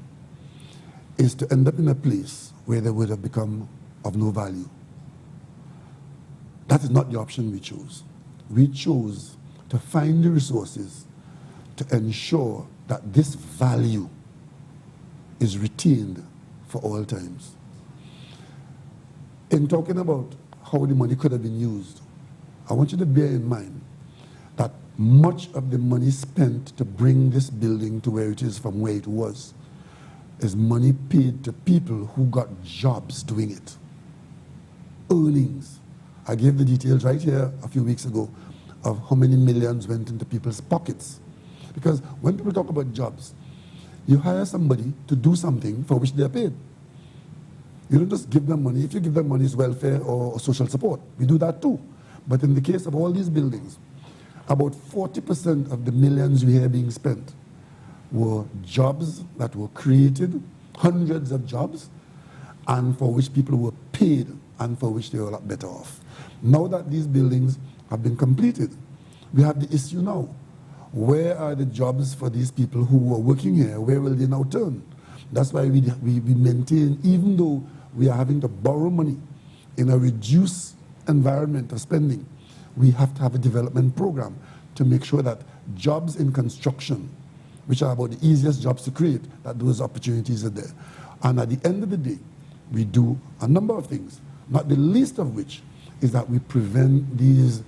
Speaker 2: is to end up in a place where they would have become of no value. That is not the option we chose. We chose to find the resources to ensure that this value is retained for all times. In talking about how the money could have been used, I want you to bear in mind that much of the money spent to bring this building to where it is from where it was is money paid to people who got jobs doing it. Earnings. I gave the details right here a few weeks ago of how many millions went into people's pockets. Because when people talk about jobs, you hire somebody to do something for which they're paid. You don't just give them money. If you give them money, it's welfare or social support. We do that too. But in the case of all these buildings, about 40% of the millions we hear being spent were jobs that were created, hundreds of jobs, and for which people were paid and for which they were a lot better off. Now that these buildings have been completed, we have the issue now. Where are the jobs for these people who were working here? Where will they now turn? That's why we maintain, even though we are having to borrow money in a reduced environment of spending, we have to have a development program to make sure that jobs in construction, which are about the easiest jobs to create, that those opportunities are there. And at the end of the day, we do a number of things, not the least of which is that we prevent these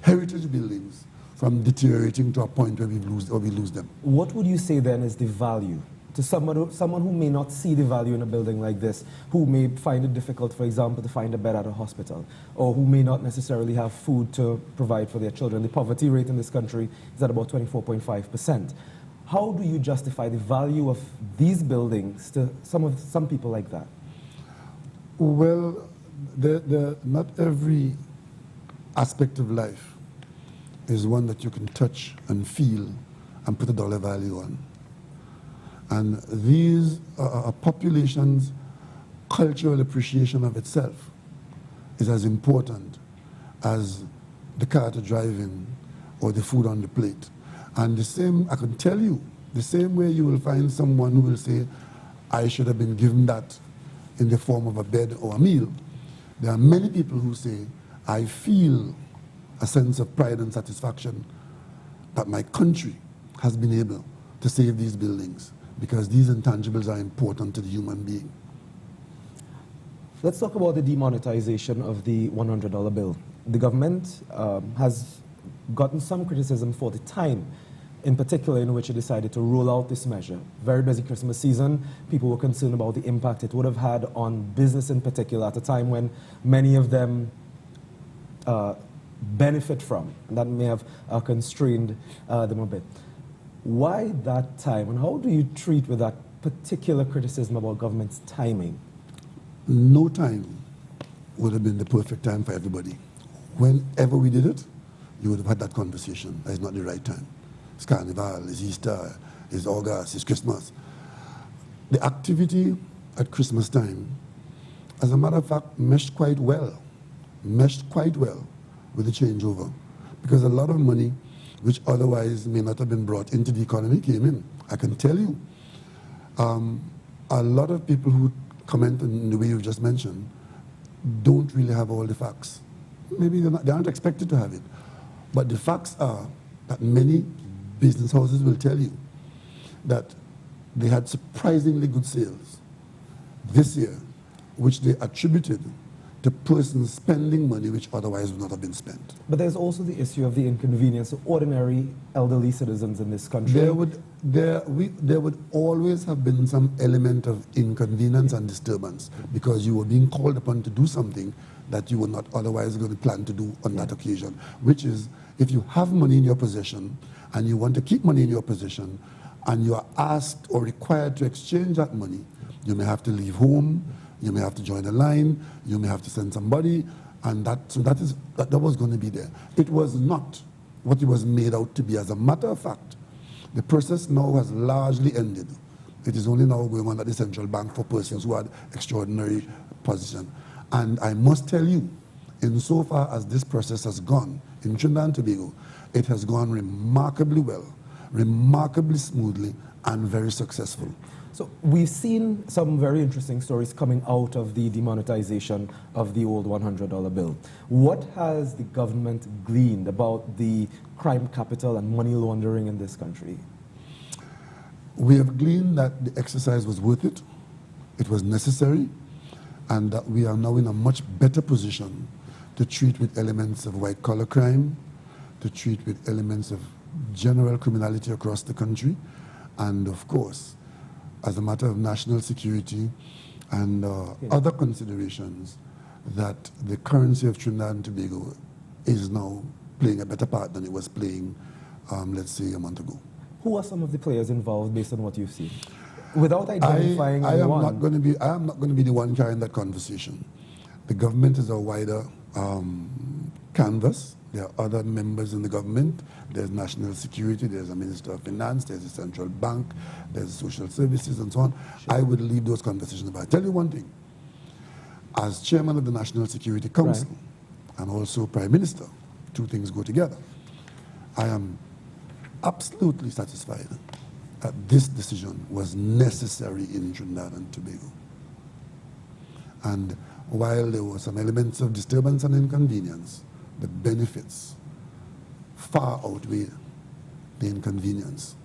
Speaker 2: heritage buildings from deteriorating to a point where we lose them.
Speaker 1: What would you say then is the value to someone who may not see the value in a building like this, who may find it difficult, for example, to find a bed at a hospital, or who may not necessarily have food to provide for their children? The poverty rate in this country is at about 24.5%. How do you justify the value of these buildings to some people like that?
Speaker 2: Well, not every aspect of life is one that you can touch and feel and put a dollar value on. And these a population's cultural appreciation of itself is as important as the car to drive in or the food on the plate. And the same, I can tell you, the same way you will find someone who will say, I should have been given that in the form of a bed or a meal. There are many people who say, I feel a sense of pride and satisfaction that my country has been able to save these buildings, because these intangibles are important to the human being.
Speaker 1: Let's talk about the demonetization of the $100 bill. The government has gotten some criticism for the time, in particular, in which it decided to roll out this measure. Very busy Christmas season. People were concerned about the impact it would have had on business in particular at a time when many of them benefit from, and that may have constrained them a bit. Why that time, and how do you treat with that particular criticism about government's timing?
Speaker 2: No time would have been the perfect time for everybody. Whenever we did it, you would have had that conversation. It's not the right time. It's Carnival, it's Easter, it's August, it's Christmas. The activity at Christmas time, as a matter of fact, meshed quite well with the changeover, because a lot of money which otherwise may not have been brought into the economy came in. I can tell you, a lot of people who comment in the way you've just mentioned don't really have all the facts. Maybe they aren't expected to have it. But the facts are that many business houses will tell you that they had surprisingly good sales. this year, which they attributed to persons spending money which otherwise would not have been spent.
Speaker 1: But there's also the issue of the inconvenience of ordinary elderly citizens in this country.
Speaker 2: There would always have been some element of inconvenience and disturbance because you were being called upon to do something that you were not otherwise going to plan to do on that occasion, which is if you have money in your possession and you want to keep money in your possession and you are asked or required to exchange that money, you may have to leave home, you may have to join a line, you may have to send somebody, and that was going to be there. It was not what it was made out to be. As a matter of fact, the process now has largely ended. It is only now going on at the central bank for persons who had extraordinary position. And I must tell you, insofar as this process has gone in Trinidad and Tobago, it has gone remarkably well, remarkably smoothly, and very successful.
Speaker 1: So we've seen some very interesting stories coming out of the demonetization of the old $100 bill. What has the government gleaned about the crime capital and money laundering in this country?
Speaker 2: We have gleaned that the exercise was worth it, it was necessary, and that we are now in a much better position to treat with elements of white-collar crime, to treat with elements of general criminality across the country, and of course, as a matter of national security and other considerations, that the currency of Trinidad and Tobago is now playing a better part than it was playing, let's say, a month ago.
Speaker 1: Who are some of the players involved based on what you've seen? Without identifying anyone.
Speaker 2: I am not going to be the one carrying that conversation. The government is a wider canvas. There are other members in the government. There's national security, there's a minister of finance, there's a central bank, there's social services and so on. Sure. I would leave those conversations. But I tell you one thing, as chairman of the National Security Council and also prime minister, two things go together. I am absolutely satisfied that this decision was necessary in Trinidad and Tobago. And while there were some elements of disturbance and inconvenience, the benefits far outweigh the inconvenience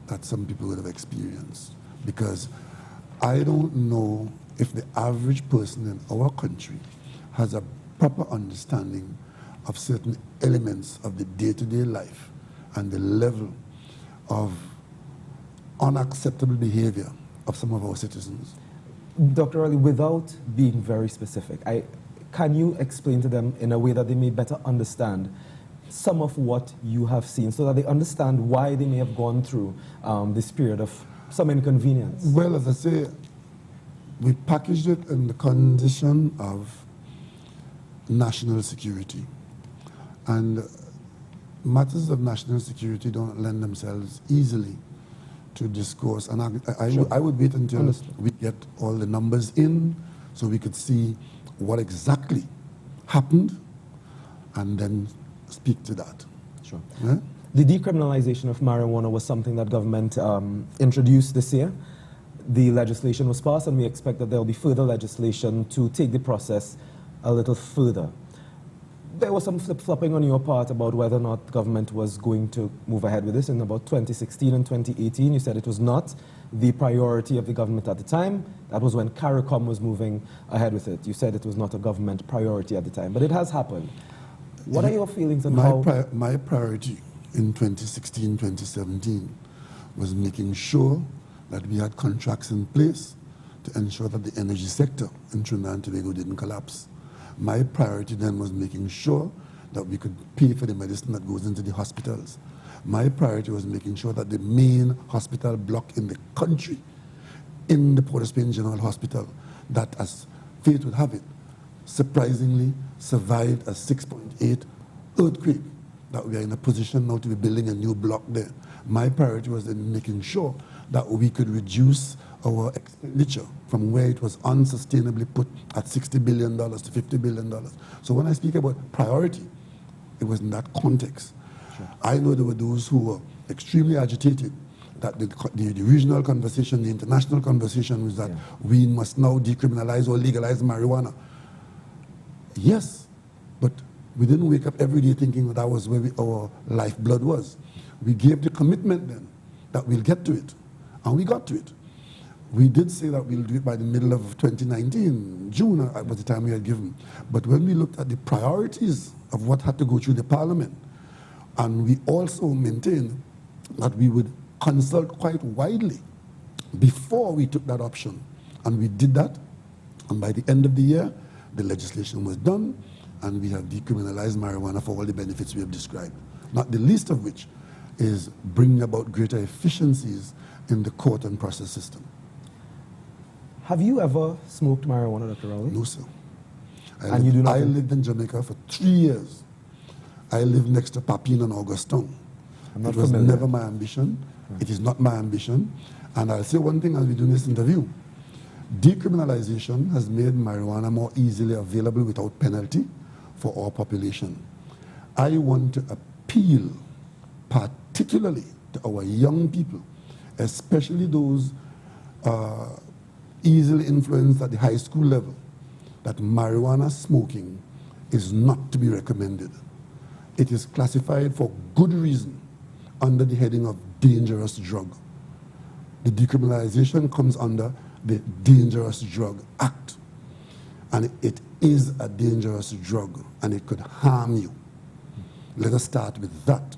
Speaker 2: that some people would have experienced. Because I don't know if the average person in our country has a proper understanding of certain elements of the day-to-day life and the level of unacceptable behavior of some of our citizens.
Speaker 1: Dr. Rowley, without being very specific, can you explain to them in a way that they may better understand some of what you have seen so that they understand why they may have gone through this period of some inconvenience?
Speaker 2: Well, as I say, we packaged it in the condition of national security. And matters of national security don't lend themselves easily to discourse. And I would wait until we get all the numbers in so we could see what exactly happened and then speak to that.
Speaker 1: Sure.
Speaker 2: Yeah?
Speaker 1: The decriminalization of marijuana was something that government introduced this year. The legislation was passed, and we expect that there will be further legislation to take the process a little further. There was some flip-flopping on your part about whether or not government was going to move ahead with this in about 2016 and 2018. You said it was not the priority of the government at the time. That was when CARICOM was moving ahead with it. You said it was not a government priority at the time, but it has happened. What are your feelings on how...
Speaker 2: My priority in 2016, 2017 was making sure that we had contracts in place to ensure that the energy sector in Trinidad and Tobago didn't collapse. My priority then was making sure that we could pay for the medicine that goes into the hospitals. My priority was making sure that the main hospital block in the country, in the Port of Spain General Hospital, that as fate would have it, surprisingly survived a 6.8 earthquake, that we are in a position now to be building a new block there. My priority was in making sure that we could reduce our expenditure from where it was unsustainably put at $60 billion to $50 billion. So when I speak about priority, it was in that context. Sure. I know there were those who were extremely agitated that the regional conversation, the international conversation was that we must now decriminalize or legalize marijuana. Yes, but we didn't wake up every day thinking that was where our lifeblood was. We gave the commitment then that we'll get to it, and we got to it. We did say that we'll do it by the middle of 2019, June was the time we had given. But when we looked at the priorities of what had to go through the parliament, and we also maintained that we would consult quite widely before we took that option. And we did that, and by the end of the year, the legislation was done, and we have decriminalized marijuana for all the benefits we have described, not the least of which is bringing about greater efficiencies in the court and process system.
Speaker 1: Have you ever smoked marijuana, Dr. Rowley?
Speaker 2: No, sir.
Speaker 1: I
Speaker 2: lived in Jamaica for 3 years. I lived next to Papine and Augustin. It was never my ambition. Right. It is not my ambition. And I'll say one thing as we do this interview. Decriminalization has made marijuana more easily available without penalty for our population. I want to appeal particularly to our young people, especially those easily influenced at the high school level, that marijuana smoking is not to be recommended. It is classified for good reason under the heading of dangerous drug. The decriminalization comes under the Dangerous Drug Act. And it is a dangerous drug, and it could harm you. Let us start with that.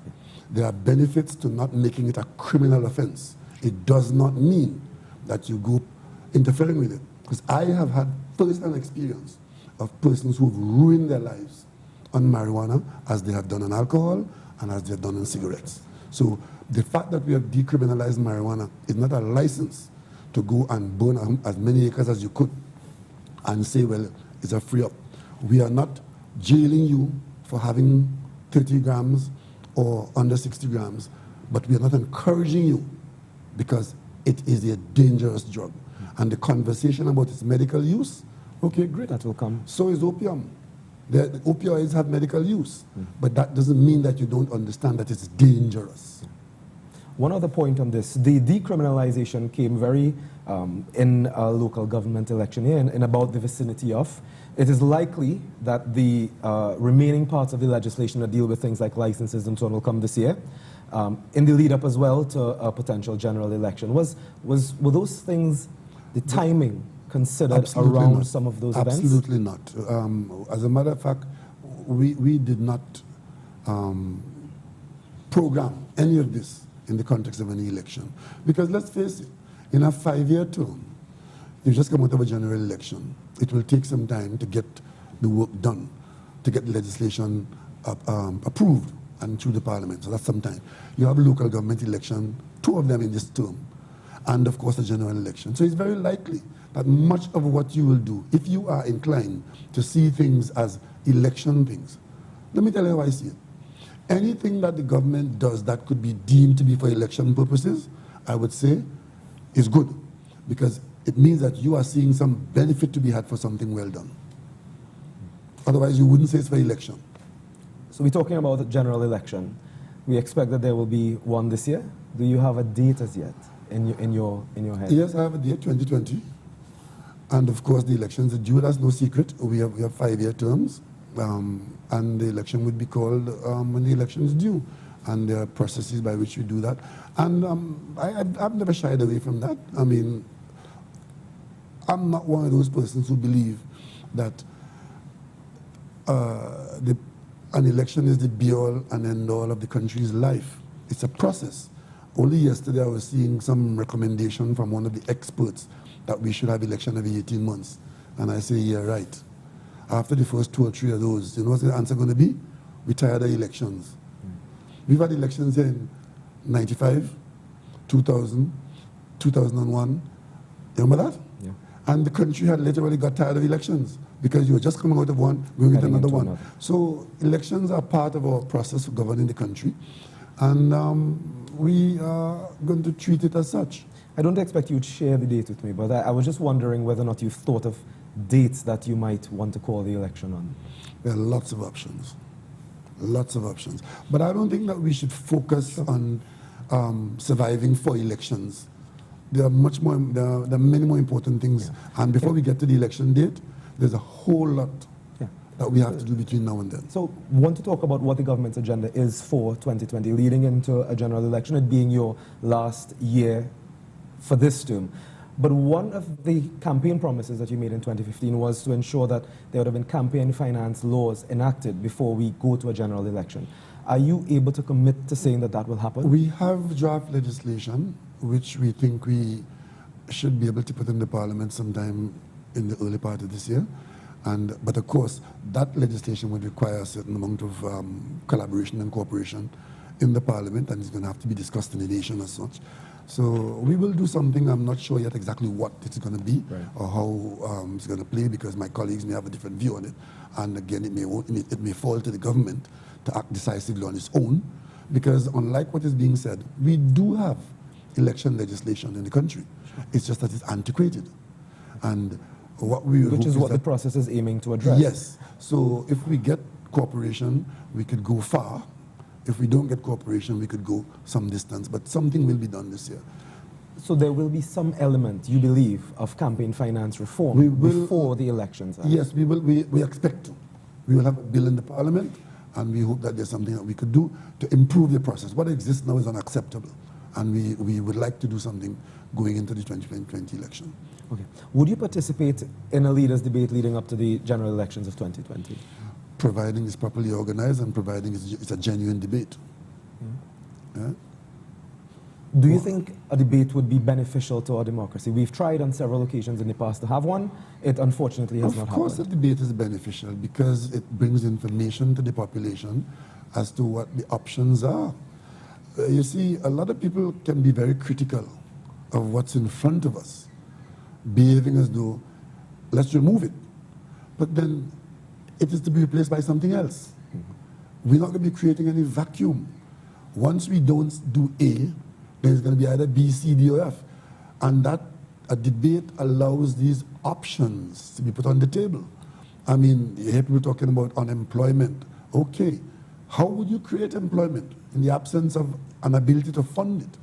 Speaker 2: There are benefits to not making it a criminal offense. It does not mean that you go interfering with it. Because I have had first-hand experience of persons who have ruined their lives on marijuana as they have done on alcohol and as they have done on cigarettes. So the fact that we have decriminalized marijuana is not a license to go and burn as many acres as you could and say, well, it's a free-up. We are not jailing you for having 30 grams or under 60 grams, but we are not encouraging you because it is a dangerous drug. And the conversation about its medical use, okay, great.
Speaker 1: That will come.
Speaker 2: So is opium. The opioids have medical use, but that doesn't mean that you don't understand that it's dangerous.
Speaker 1: One other point on this, the decriminalization came very in a local government election here in about the vicinity of. It is likely that the remaining parts of the legislation that deal with things like licenses and so on will come this year. In the lead up as well to a potential general election. Were those things, the timing considered
Speaker 2: Absolutely
Speaker 1: around
Speaker 2: not.
Speaker 1: some of those events?
Speaker 2: Absolutely not. As a matter of fact, we did not program any of this in the context of any election. Because let's face it, in a 5-year term, you've just come out of a general election. It will take some time to get the work done, to get the legislation approved and through the parliament. So that's some time. You have a local government election, 2 of them in this term, and of course a general election. So it's very likely that much of what you will do, if you are inclined to see things as election things, let me tell you how I see it. Anything that the government does that could be deemed to be for election purposes, I would say is good, because it means that you are seeing some benefit to be had for something well done. Otherwise, you wouldn't say it's for election.
Speaker 1: So we're talking about a general election. We expect that there will be one this year. Do you have a date as yet in your head?
Speaker 2: Yes, I have a date, 2020. And of course, the elections are due. That's no secret. We have 5-year terms. And the election would be called when the election is due. And there are processes by which we do that. And I've never shied away from that. I mean, I'm not one of those persons who believe that an election is the be-all and end-all of the country's life. It's a process. Only yesterday I was seeing some recommendation from one of the experts that we should have election every 18 months. And I say, yeah, right. After the first 2 or 3 of those, you know what's the answer going to be? We're tired of elections. We've had elections here in 95, 2000, 2001. You remember that?
Speaker 1: Yeah.
Speaker 2: And the country had literally got tired of elections because you were just coming out of one, going into another one. So elections are part of our process of governing the country. And we are going to treat it as such.
Speaker 1: I don't expect you to share the date with me, but I was just wondering whether or not you've thought of dates that you might want to call the election on.
Speaker 2: There are lots of options. Lots of options. But I don't think that we should focus on surviving for elections. There are many more important things. Yeah. And before we get to the election date, there's a whole lot that we have to do between now and then.
Speaker 1: So I want to talk about what the government's agenda is for 2020, leading into a general election, it being your last year for this term. But one of the campaign promises that you made in 2015 was to ensure that there would have been campaign finance laws enacted before we go to a general election. Are you able to commit to saying that that will happen?
Speaker 2: We have draft legislation, which we think we should be able to put in the Parliament sometime in the early part of this year. But of course, that legislation would require a certain amount of collaboration and cooperation in the Parliament, and it's going to have to be discussed in the nation as such. So we will do something. I'm not sure yet exactly what it's going to be, right, or how it's going to play, because my colleagues may have a different view on it. And again, it may fall to the government to act decisively on its own, because unlike what is being said, we do have election legislation in the country. Sure. It's just that it's antiquated. And what we
Speaker 1: Which is what the process is aiming to address.
Speaker 2: Yes. So if we get cooperation, we could go far. If we don't get cooperation, we could go some distance, but something will be done this year.
Speaker 1: So there will be some element, you believe, of campaign finance reform before the elections?
Speaker 2: Yes, we will. We expect to. We will have a bill in the Parliament, and we hope that there's something that we could do to improve the process. What exists now is unacceptable, and we would like to do something going into the 2020 election.
Speaker 1: Okay. Would you participate in a leaders' debate leading up to the general elections of 2020?
Speaker 2: Providing it's properly organized and providing it's a genuine debate. Yeah?
Speaker 1: Do you think a debate would be beneficial to our democracy? We've tried on several occasions in the past to have one. It unfortunately has not happened.
Speaker 2: Of course a debate is beneficial because it brings information to the population as to what the options are. You see, a lot of people can be very critical of what's in front of us, behaving as though, let's remove it. But then it is to be replaced by something else. We're not going to be creating any vacuum. Once we don't do A, then it's going to be either B, C, D, or F. And that a debate allows these options to be put on the table. I mean, you hear people talking about unemployment. Okay, how would you create employment in the absence of an ability to fund it?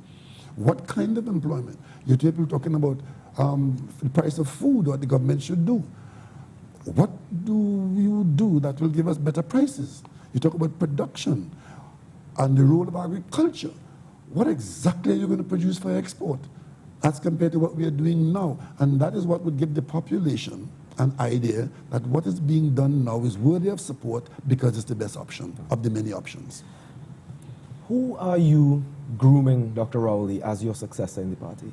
Speaker 2: What kind of employment? You hear people talking about the price of food, what the government should do. What do you do that will give us better prices? You talk about production and the role of agriculture. What exactly are you going to produce for export as compared to what we are doing now? And that is what would give the population an idea that what is being done now is worthy of support because it's the best option of the many options.
Speaker 1: Who are you grooming, Dr. Rowley, as your successor in the party?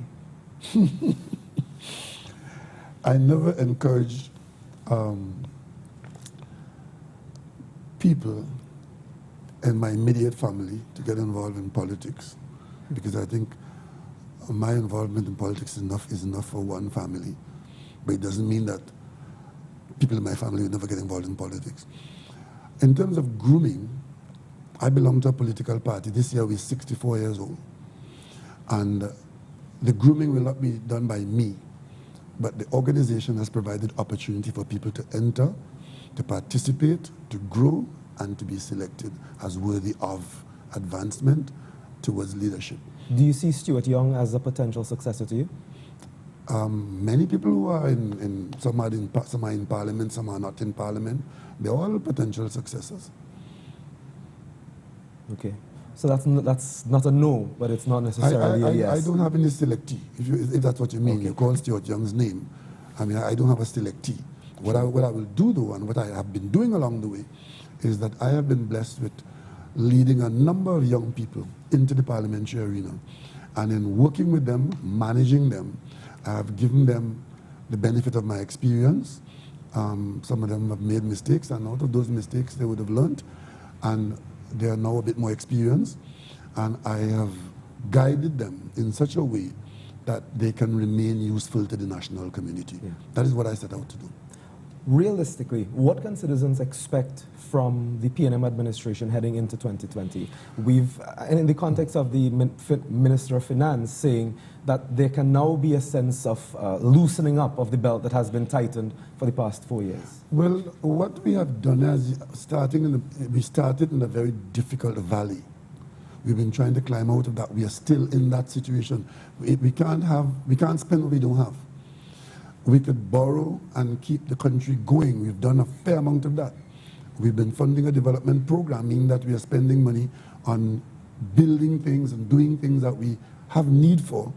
Speaker 2: I never encouraged people in my immediate family to get involved in politics, because I think my involvement in politics is enough for one family, but it doesn't mean that people in my family will never get involved in politics. In terms of grooming, I belong to a political party. This year we're 64 years old, and the grooming will not be done by me, but the organization has provided opportunity for people to enter, to participate, to grow, and to be selected as worthy of advancement towards leadership.
Speaker 1: Do you see Stuart Young as a potential successor to you?
Speaker 2: Many people who are some are in Parliament, some are not in Parliament. They're all potential successors.
Speaker 1: Okay. So that's not a no, but it's not necessarily a yes.
Speaker 2: I don't have any selectee, if that's what you mean. Okay. You call Stuart Young's name. I mean, I don't have a selectee. What I will do, though, and what I have been doing along the way, is that I have been blessed with leading a number of young people into the parliamentary arena. And in working with them, managing them, I have given them the benefit of my experience. Some of them have made mistakes, and out of those mistakes, they would have learned. And they are now a bit more experienced, and I have guided them in such a way that they can remain useful to the national community. Yeah. That is what I set out to do.
Speaker 1: Realistically, what can citizens expect from the PNM administration heading into 2020? We've, in the context of the Minister of Finance saying that there can now be a sense of loosening up of the belt that has been tightened for the past 4 years.
Speaker 2: Well, what we have done is we started in a very difficult valley. We've been trying to climb out of that. We are still in that situation. We can't spend what we don't have. We could borrow and keep the country going. We've done a fair amount of that. We've been funding a development program, meaning that we are spending money on building things and doing things that we have need for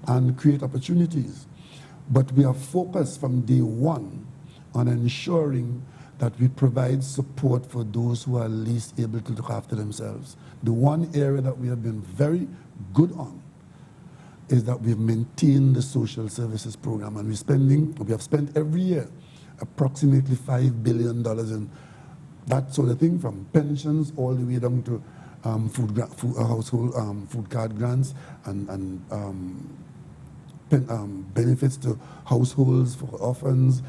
Speaker 2: and create opportunities. But we are focused from day one on ensuring that we provide support for those who are least able to look after themselves. The one area that we have been very good on is that we've maintained the social services program, and we have spent every year approximately $5 billion in that sort of thing, from pensions all the way down to household food card grants and benefits to households for orphans,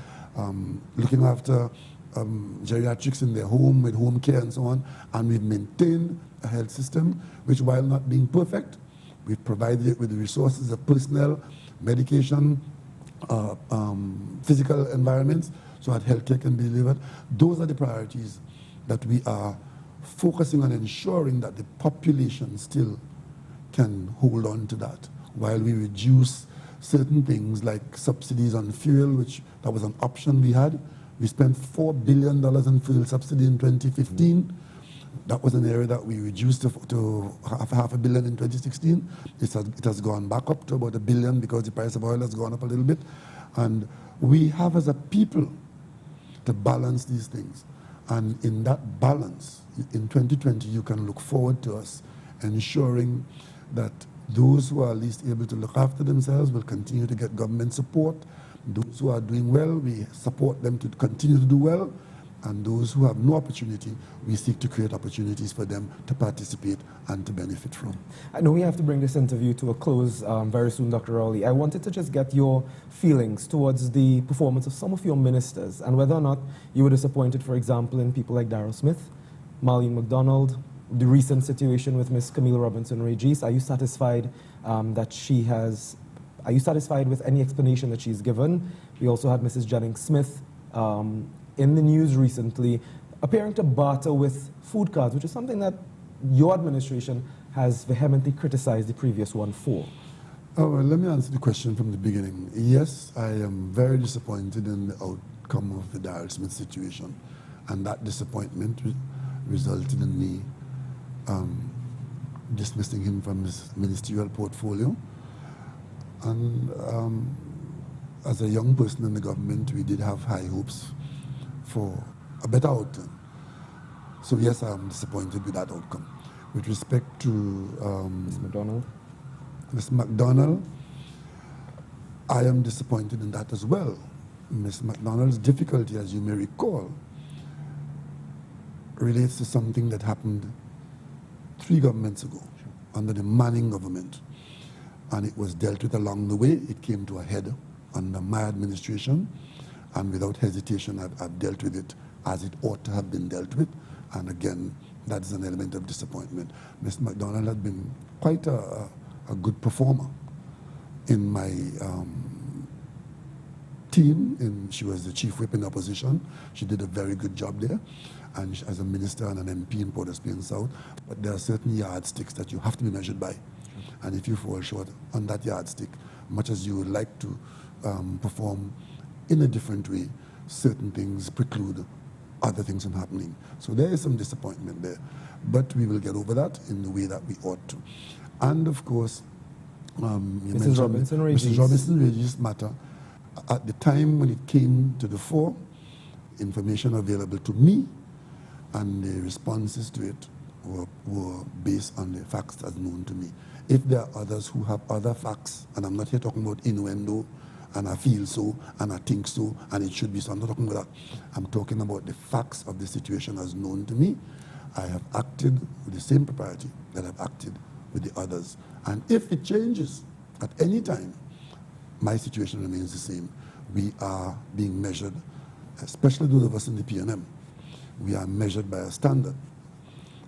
Speaker 2: looking after geriatrics in their home with home care and so on. And we've maintained a health system which, while not being perfect, we've provided it with the resources of personnel, medication, physical environments, so that healthcare can be delivered. Those are the priorities that we are focusing on, ensuring that the population still can hold on to that, while we reduce certain things like subsidies on fuel, which that was an option we had. We spent $4 billion in fuel subsidy in 2015. That was an area that we reduced to half a billion in 2016. It has gone back up to about $1 billion because the price of oil has gone up a little bit. And we have, as a people, to balance these things. And in that balance, in 2020, you can look forward to us ensuring that those who are least able to look after themselves will continue to get government support. Those who are doing well, we support them to continue to do well. And those who have no opportunity, we seek to create opportunities for them to participate and to benefit from.
Speaker 1: I know we have to bring this interview to a close very soon, Dr. Rowley. I wanted to just get your feelings towards the performance of some of your ministers and whether or not you were disappointed, for example, in people like Darrell Smith, Marlene McDonald, the recent situation with Ms. Camille Robinson-Regis. Are you satisfied are you satisfied with any explanation that she's given? We also had Mrs. Jennings-Smith in the news recently appearing to barter with food cards, which is something that your administration has vehemently criticized the previous one for.
Speaker 2: Oh, well, let me answer the question from the beginning. Yes, I am very disappointed in the outcome of the Darrell Smith situation, and that disappointment resulted in me dismissing him from his ministerial portfolio. And as a young person in the government, we did have high hopes for a better outcome. So yes, I'm disappointed with that outcome. With respect to
Speaker 1: Ms. McDonald?
Speaker 2: Ms. McDonald, I am disappointed in that as well. Ms. McDonald's difficulty, as you may recall, relates to something that happened 3 governments ago under the Manning government. And it was dealt with along the way. It came to a head under my administration. And without hesitation, I've dealt with it as it ought to have been dealt with. And again, that's an element of disappointment. Ms. McDonald had been quite a good performer in my team. She was the chief whip in opposition. She did a very good job there, and as a minister and an MP in Port-au-Prince South. But there are certain yardsticks that you have to be measured by. And if you fall short on that yardstick, much as you would like to perform in a different way, certain things preclude other things from happening. So there is some disappointment there. But we will get over that in the way that we ought to. And of course,
Speaker 1: Mrs. Robinson-Regis.
Speaker 2: Mrs. Robinson-Regis matter. At the time when it came to the fore, information available to me and the responses to it were based on the facts as known to me. If there are others who have other facts, and I'm not here talking about innuendo, and I feel so, and I think so, and it should be so, I'm not talking about that. I'm talking about the facts of the situation as known to me. I have acted with the same propriety that I've acted with the others. And if it changes at any time, my situation remains the same. We are being measured, especially those of us in the PNM, we are measured by a standard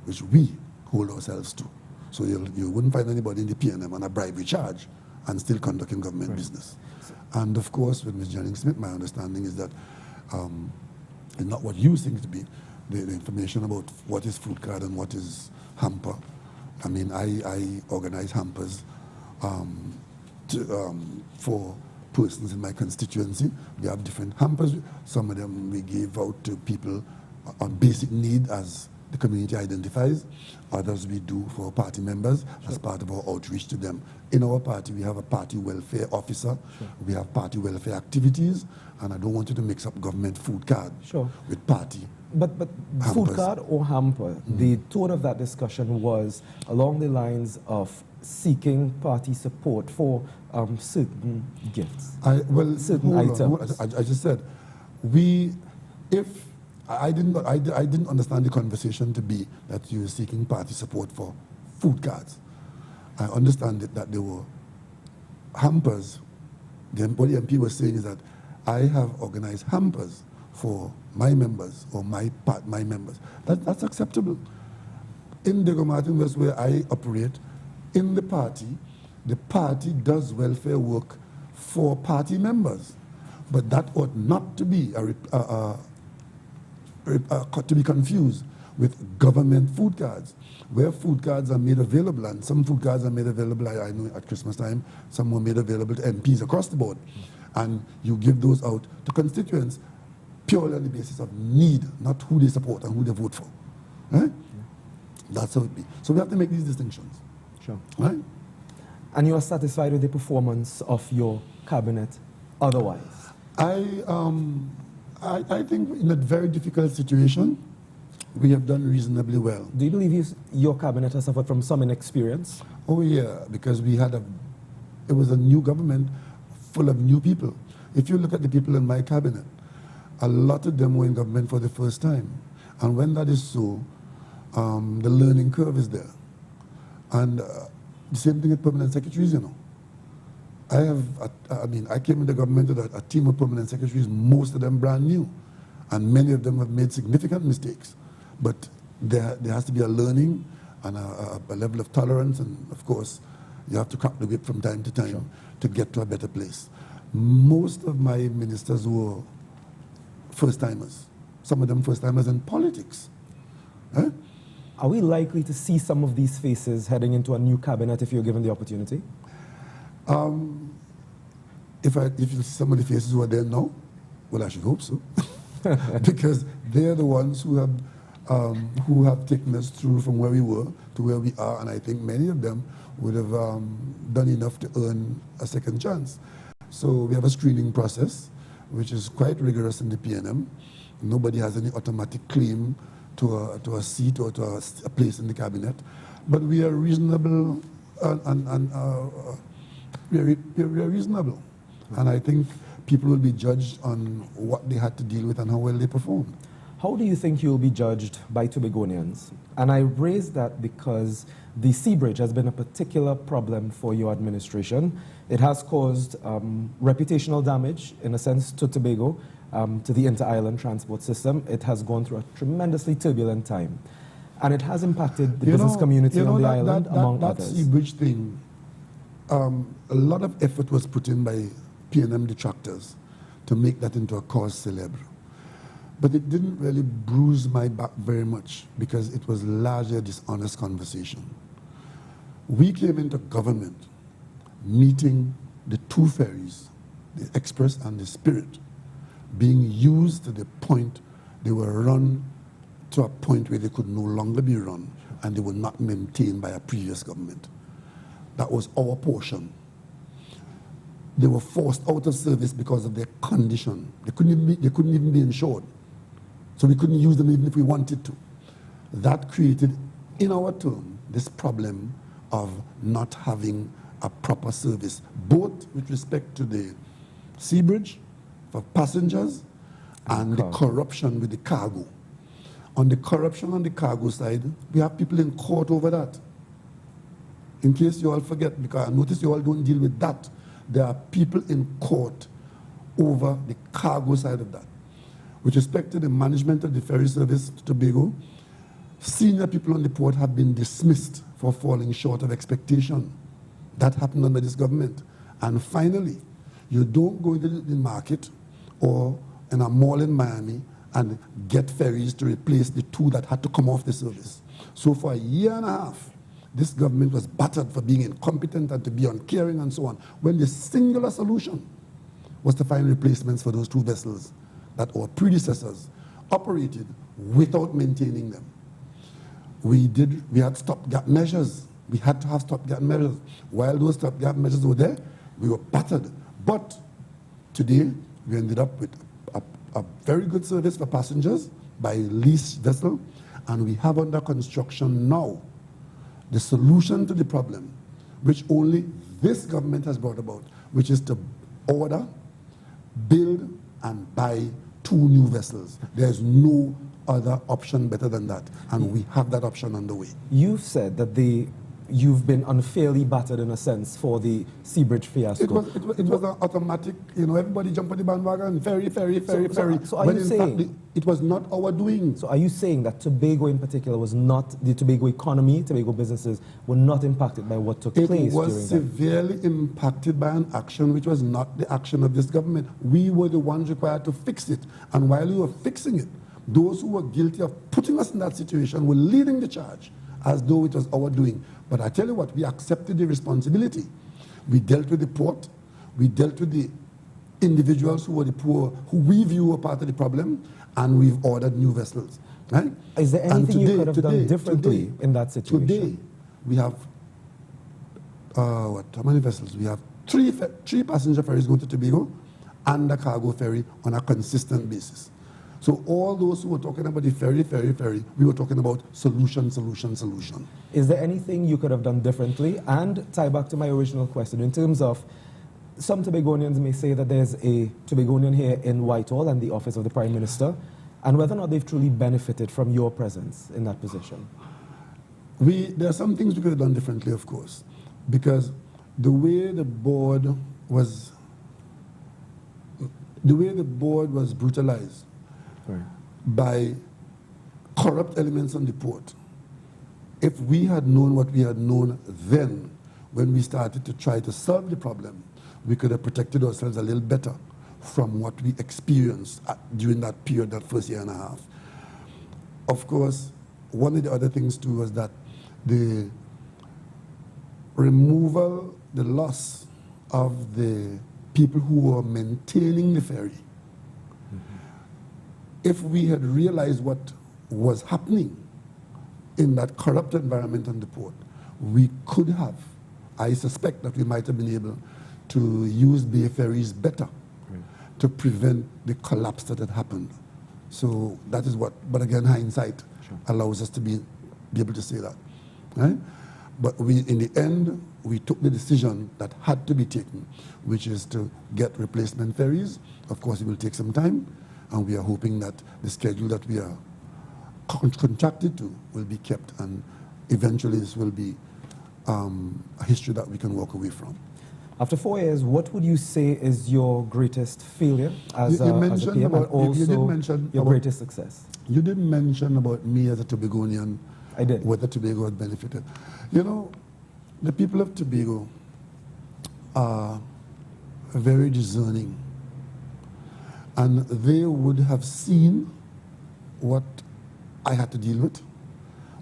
Speaker 2: which we hold ourselves to. So you wouldn't find anybody in the PNM on a bribery charge and still conducting government business. And of course, with Ms. Jennings-Smith, my understanding is that it's not what you think to be, the information about what is food card and what is hamper. I mean, I organize hampers for persons in my constituency. We have different hampers. Some of them we give out to people on basic need as the community identifies. Others we do for party members as part of our outreach to them. In our party, we have a party welfare officer. We have party welfare activities, and I don't want you to mix up government food card with party.
Speaker 1: But food card or hamper, the tone of that discussion was along the lines of seeking party support for certain gifts, certain items.
Speaker 2: I just said, I didn't understand the conversation to be that you were seeking party support for food cards. I understand that there were hampers. What the MP was saying is that I have organized hampers for my members or my members. That's acceptable. In Diego Martin West, where I operate, in the party does welfare work for party members. But that ought not to be to be confused with government food cards, where food cards are made available, and some food cards are made available, I know at Christmas time, some were made available to MPs across the board. And you give those out to constituents purely on the basis of need, not who they support and who they vote for. Right? That's how it be. So we have to make these distinctions.
Speaker 1: Sure.
Speaker 2: Right?
Speaker 1: And you are satisfied with the performance of your cabinet otherwise?
Speaker 2: I think in a very difficult situation, we have done reasonably well.
Speaker 1: Do you believe your cabinet has suffered from some inexperience?
Speaker 2: Oh yeah, because it was a new government full of new people. If you look at the people in my cabinet, a lot of them were in government for the first time. And when that is so, the learning curve is there. And the same thing with permanent secretaries, you know. I came into government with a team of permanent secretaries, most of them brand new. And many of them have made significant mistakes. But there has to be a learning and a level of tolerance, and of course, you have to crack the whip from time to time to get to a better place. Most of my ministers were first-timers. Some of them first-timers in politics. Eh?
Speaker 1: Are we likely to see some of these faces heading into a new cabinet if you're given the opportunity? If you see some of the faces who are there now, well, I should hope so. Because they're the ones who have taken us through from where we were to where we are, and I think many of them would have done enough to earn a second chance. So we have a screening process, which is quite rigorous in the PNM. Nobody has any automatic claim to a seat or to a place in the cabinet, but we are reasonable and we are reasonable, and I think people will be judged on what they had to deal with and how well they performed. How do you think you'll be judged by Tobagonians? And I raise that because the Sea Bridge has been a particular problem for your administration. It has caused reputational damage, in a sense, to Tobago, to the inter-island transport system. It has gone through a tremendously turbulent time. And it has impacted the business community on the island, among others.
Speaker 2: That Sea Bridge thing, a lot of effort was put in by PNM detractors to make that into a cause célèbre. But it didn't really bruise my back very much because it was largely a dishonest conversation. We came into government meeting the two ferries, the Express and the Spirit, being used to the point they were run to a point where they could no longer be run, and they were not maintained by a previous government. That was our portion. They were forced out of service because of their condition. They couldn't even be insured. So we couldn't use them even if we wanted to. That created, in our term, this problem of not having a proper service, both with respect to the Sea Bridge for passengers and the corruption with the cargo. On the corruption on the cargo side, we have people in court over that. In case you all forget, because I notice you all don't deal with that, there are people in court over the cargo side of that. With respect to the management of the ferry service to Tobago, senior people on the port have been dismissed for falling short of expectation. That happened under this government. And finally, you don't go into the market or in a mall in Miami and get ferries to replace the two that had to come off the service. So for a year and a half, this government was battered for being incompetent and to be uncaring and so on, when the singular solution was to find replacements for those two vessels that our predecessors operated without maintaining them. We had stopgap measures. We had to have stopgap measures. While those stopgap measures were there, we were battered. But today, we ended up with a very good service for passengers by lease vessel, and we have under construction now the solution to the problem, which only this government has brought about, which is to order, build, and buy 2 new vessels. There's no other option better than that, and we have that option on the way.
Speaker 1: You've said that you've been unfairly battered in a sense for the Seabridge fiasco.
Speaker 2: It was an automatic, everybody jumped on the bandwagon, ferry.
Speaker 1: So are
Speaker 2: when
Speaker 1: you
Speaker 2: in
Speaker 1: saying,
Speaker 2: fact, it was not our doing.
Speaker 1: So are you saying that Tobago in particular was not, the Tobago economy, Tobago businesses were not impacted by what took place during that?
Speaker 2: It was severely impacted by an action which was not the action of this government. We were the ones required to fix it. And while we were fixing it, those who were guilty of putting us in that situation were leading the charge as though it was our doing. But I tell you what, we accepted the responsibility. We dealt with the port. We dealt with the individuals who were the poor, who we view were part of the problem, and we've ordered new vessels. Right?
Speaker 1: Is there anything you could have done differently in that situation?
Speaker 2: Today, we have, how many vessels? We have three passenger ferries going to Tobago and a cargo ferry on a consistent basis. So all those who were talking about the ferry, we were talking about solution.
Speaker 1: Is there anything you could have done differently? And tie back to my original question, in terms of some Tobagonians may say that there's a Tobagonian here in Whitehall and the office of the Prime Minister, and whether or not they've truly benefited from your presence in that position.
Speaker 2: There are some things we could have done differently, of course, because the way the board was brutalized by corrupt elements on the port. If we had known what we had known then, when we started to try to solve the problem, we could have protected ourselves a little better from what we experienced during that period, that first year and a half. Of course, one of the other things too was that the removal, the loss of the people who were maintaining the ferry. If we had realized what was happening in that corrupt environment on the port, we could have, I suspect that we might have been able to use bay ferries better to prevent the collapse that had happened. So that is what, but again, hindsight allows us to be able to say that. Right? But in the end, we took the decision that had to be taken, which is to get replacement ferries. Of course, it will take some time. And we are hoping that the schedule that we are contracted to will be kept, and eventually this will be a history that we can walk away from.
Speaker 1: After 4 years, what would you say is your greatest failure as a PM, and also your greatest success?
Speaker 2: You didn't mention about me as a Tobagonian.
Speaker 1: I did.
Speaker 2: Whether Tobago had benefited. The people of Tobago are very discerning. And they would have seen what I had to deal with,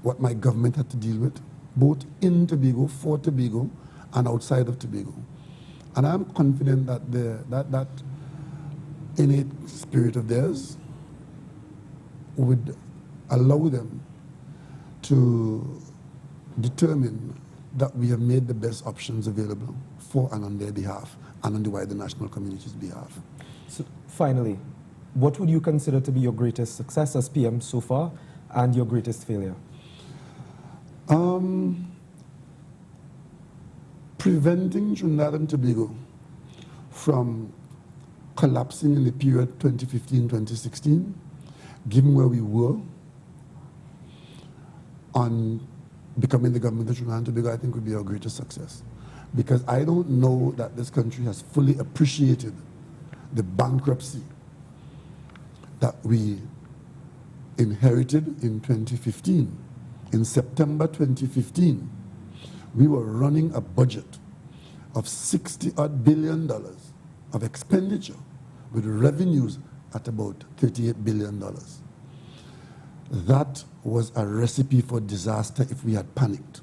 Speaker 2: what my government had to deal with, both in Tobago, for Tobago, and outside of Tobago. And I'm confident that that innate spirit of theirs would allow them to determine that we have made the best options available for and on their behalf, and on the wider national community's behalf.
Speaker 1: So finally, what would you consider to be your greatest success as PM so far, and your greatest failure?
Speaker 2: Preventing Trinidad and Tobago from collapsing in the period 2015-2016, given where we were on becoming the government of Trinidad and Tobago, I think would be our greatest success. Because I don't know that this country has fully appreciated the bankruptcy that we inherited in 2015. In September 2015, we were running a budget of $60-odd billion of expenditure with revenues at about $38 billion. That was a recipe for disaster if we had panicked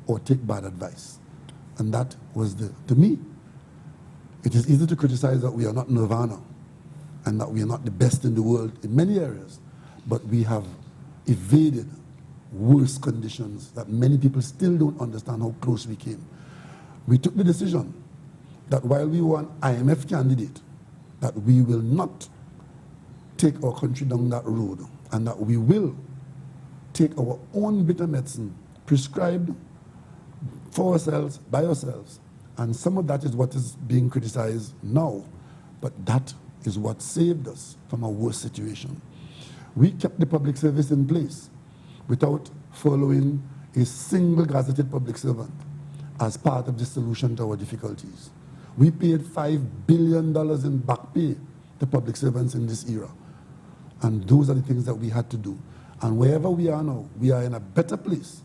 Speaker 2: or take bad advice. And that was to me, it is easy to criticize that we are not nirvana and that we are not the best in the world in many areas, but we have evaded worse conditions that many people still don't understand how close we came. We took the decision that while we were an IMF candidate, that we will not take our country down that road, and that we will take our own bitter medicine prescribed for ourselves, by ourselves. And some of that is what is being criticized now, but that is what saved us from a worse situation. We kept the public service in place without following a single gazetted public servant as part of the solution to our difficulties. We paid $5 billion in back pay to public servants in this era. And those are the things that we had to do. And wherever we are now, we are in a better place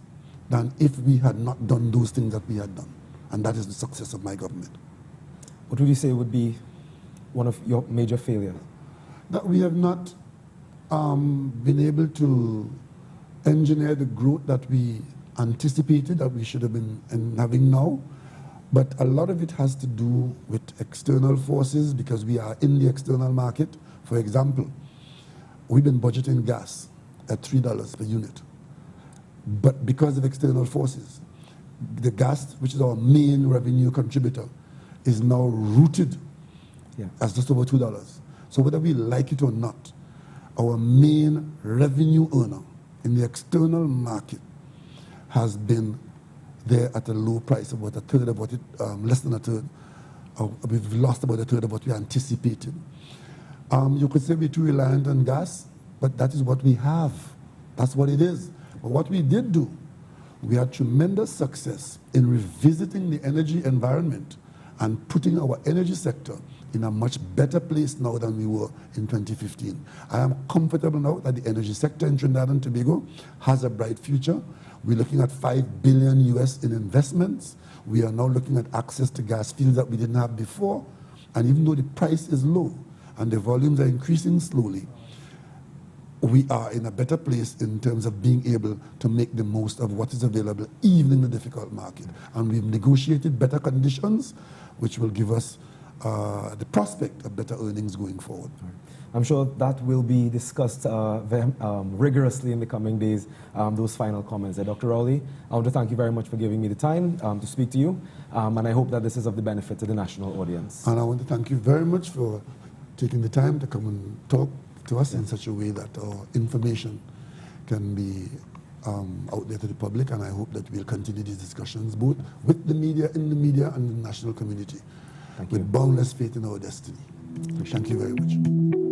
Speaker 2: than if we had not done those things that we had done. And that is the success of my government.
Speaker 1: What would you say would be one of your major failures?
Speaker 2: That we have not been able to engineer the growth that we anticipated that we should have been having now. But a lot of it has to do with external forces because we are in the external market. For example, we've been budgeting gas at $3 per unit. But because of external forces, the gas, which is our main revenue contributor, is now rooted as just over $2. So whether we like it or not, our main revenue earner in the external market has been there at a low price, about a third of what it, less than a third. We've lost about a third of what we anticipated. You could say we're too reliant on gas, but that is what we have. That's what it is. But what we did do, we had tremendous success in revisiting the energy environment and putting our energy sector in a much better place now than we were in 2015. I am comfortable now that the energy sector in Trinidad and Tobago has a bright future. We're looking at $5 billion US in investments. We are now looking at access to gas fields that we didn't have before. And even though the price is low and the volumes are increasing slowly, we are in a better place in terms of being able to make the most of what is available, even in the difficult market. And we've negotiated better conditions, which will give us the prospect of better earnings going forward.
Speaker 1: I'm sure that will be discussed rigorously in the coming days, those final comments there. Dr. Rowley, I want to thank you very much for giving me the time to speak to you, and I hope that this is of the benefit to the national audience.
Speaker 2: And I want to thank you very much for taking the time to come and talk to us in such a way that our information can be out there to the public, and I hope that we'll continue these discussions both with the media, in the media, and the national community with boundless faith in our destiny. Thank you very much.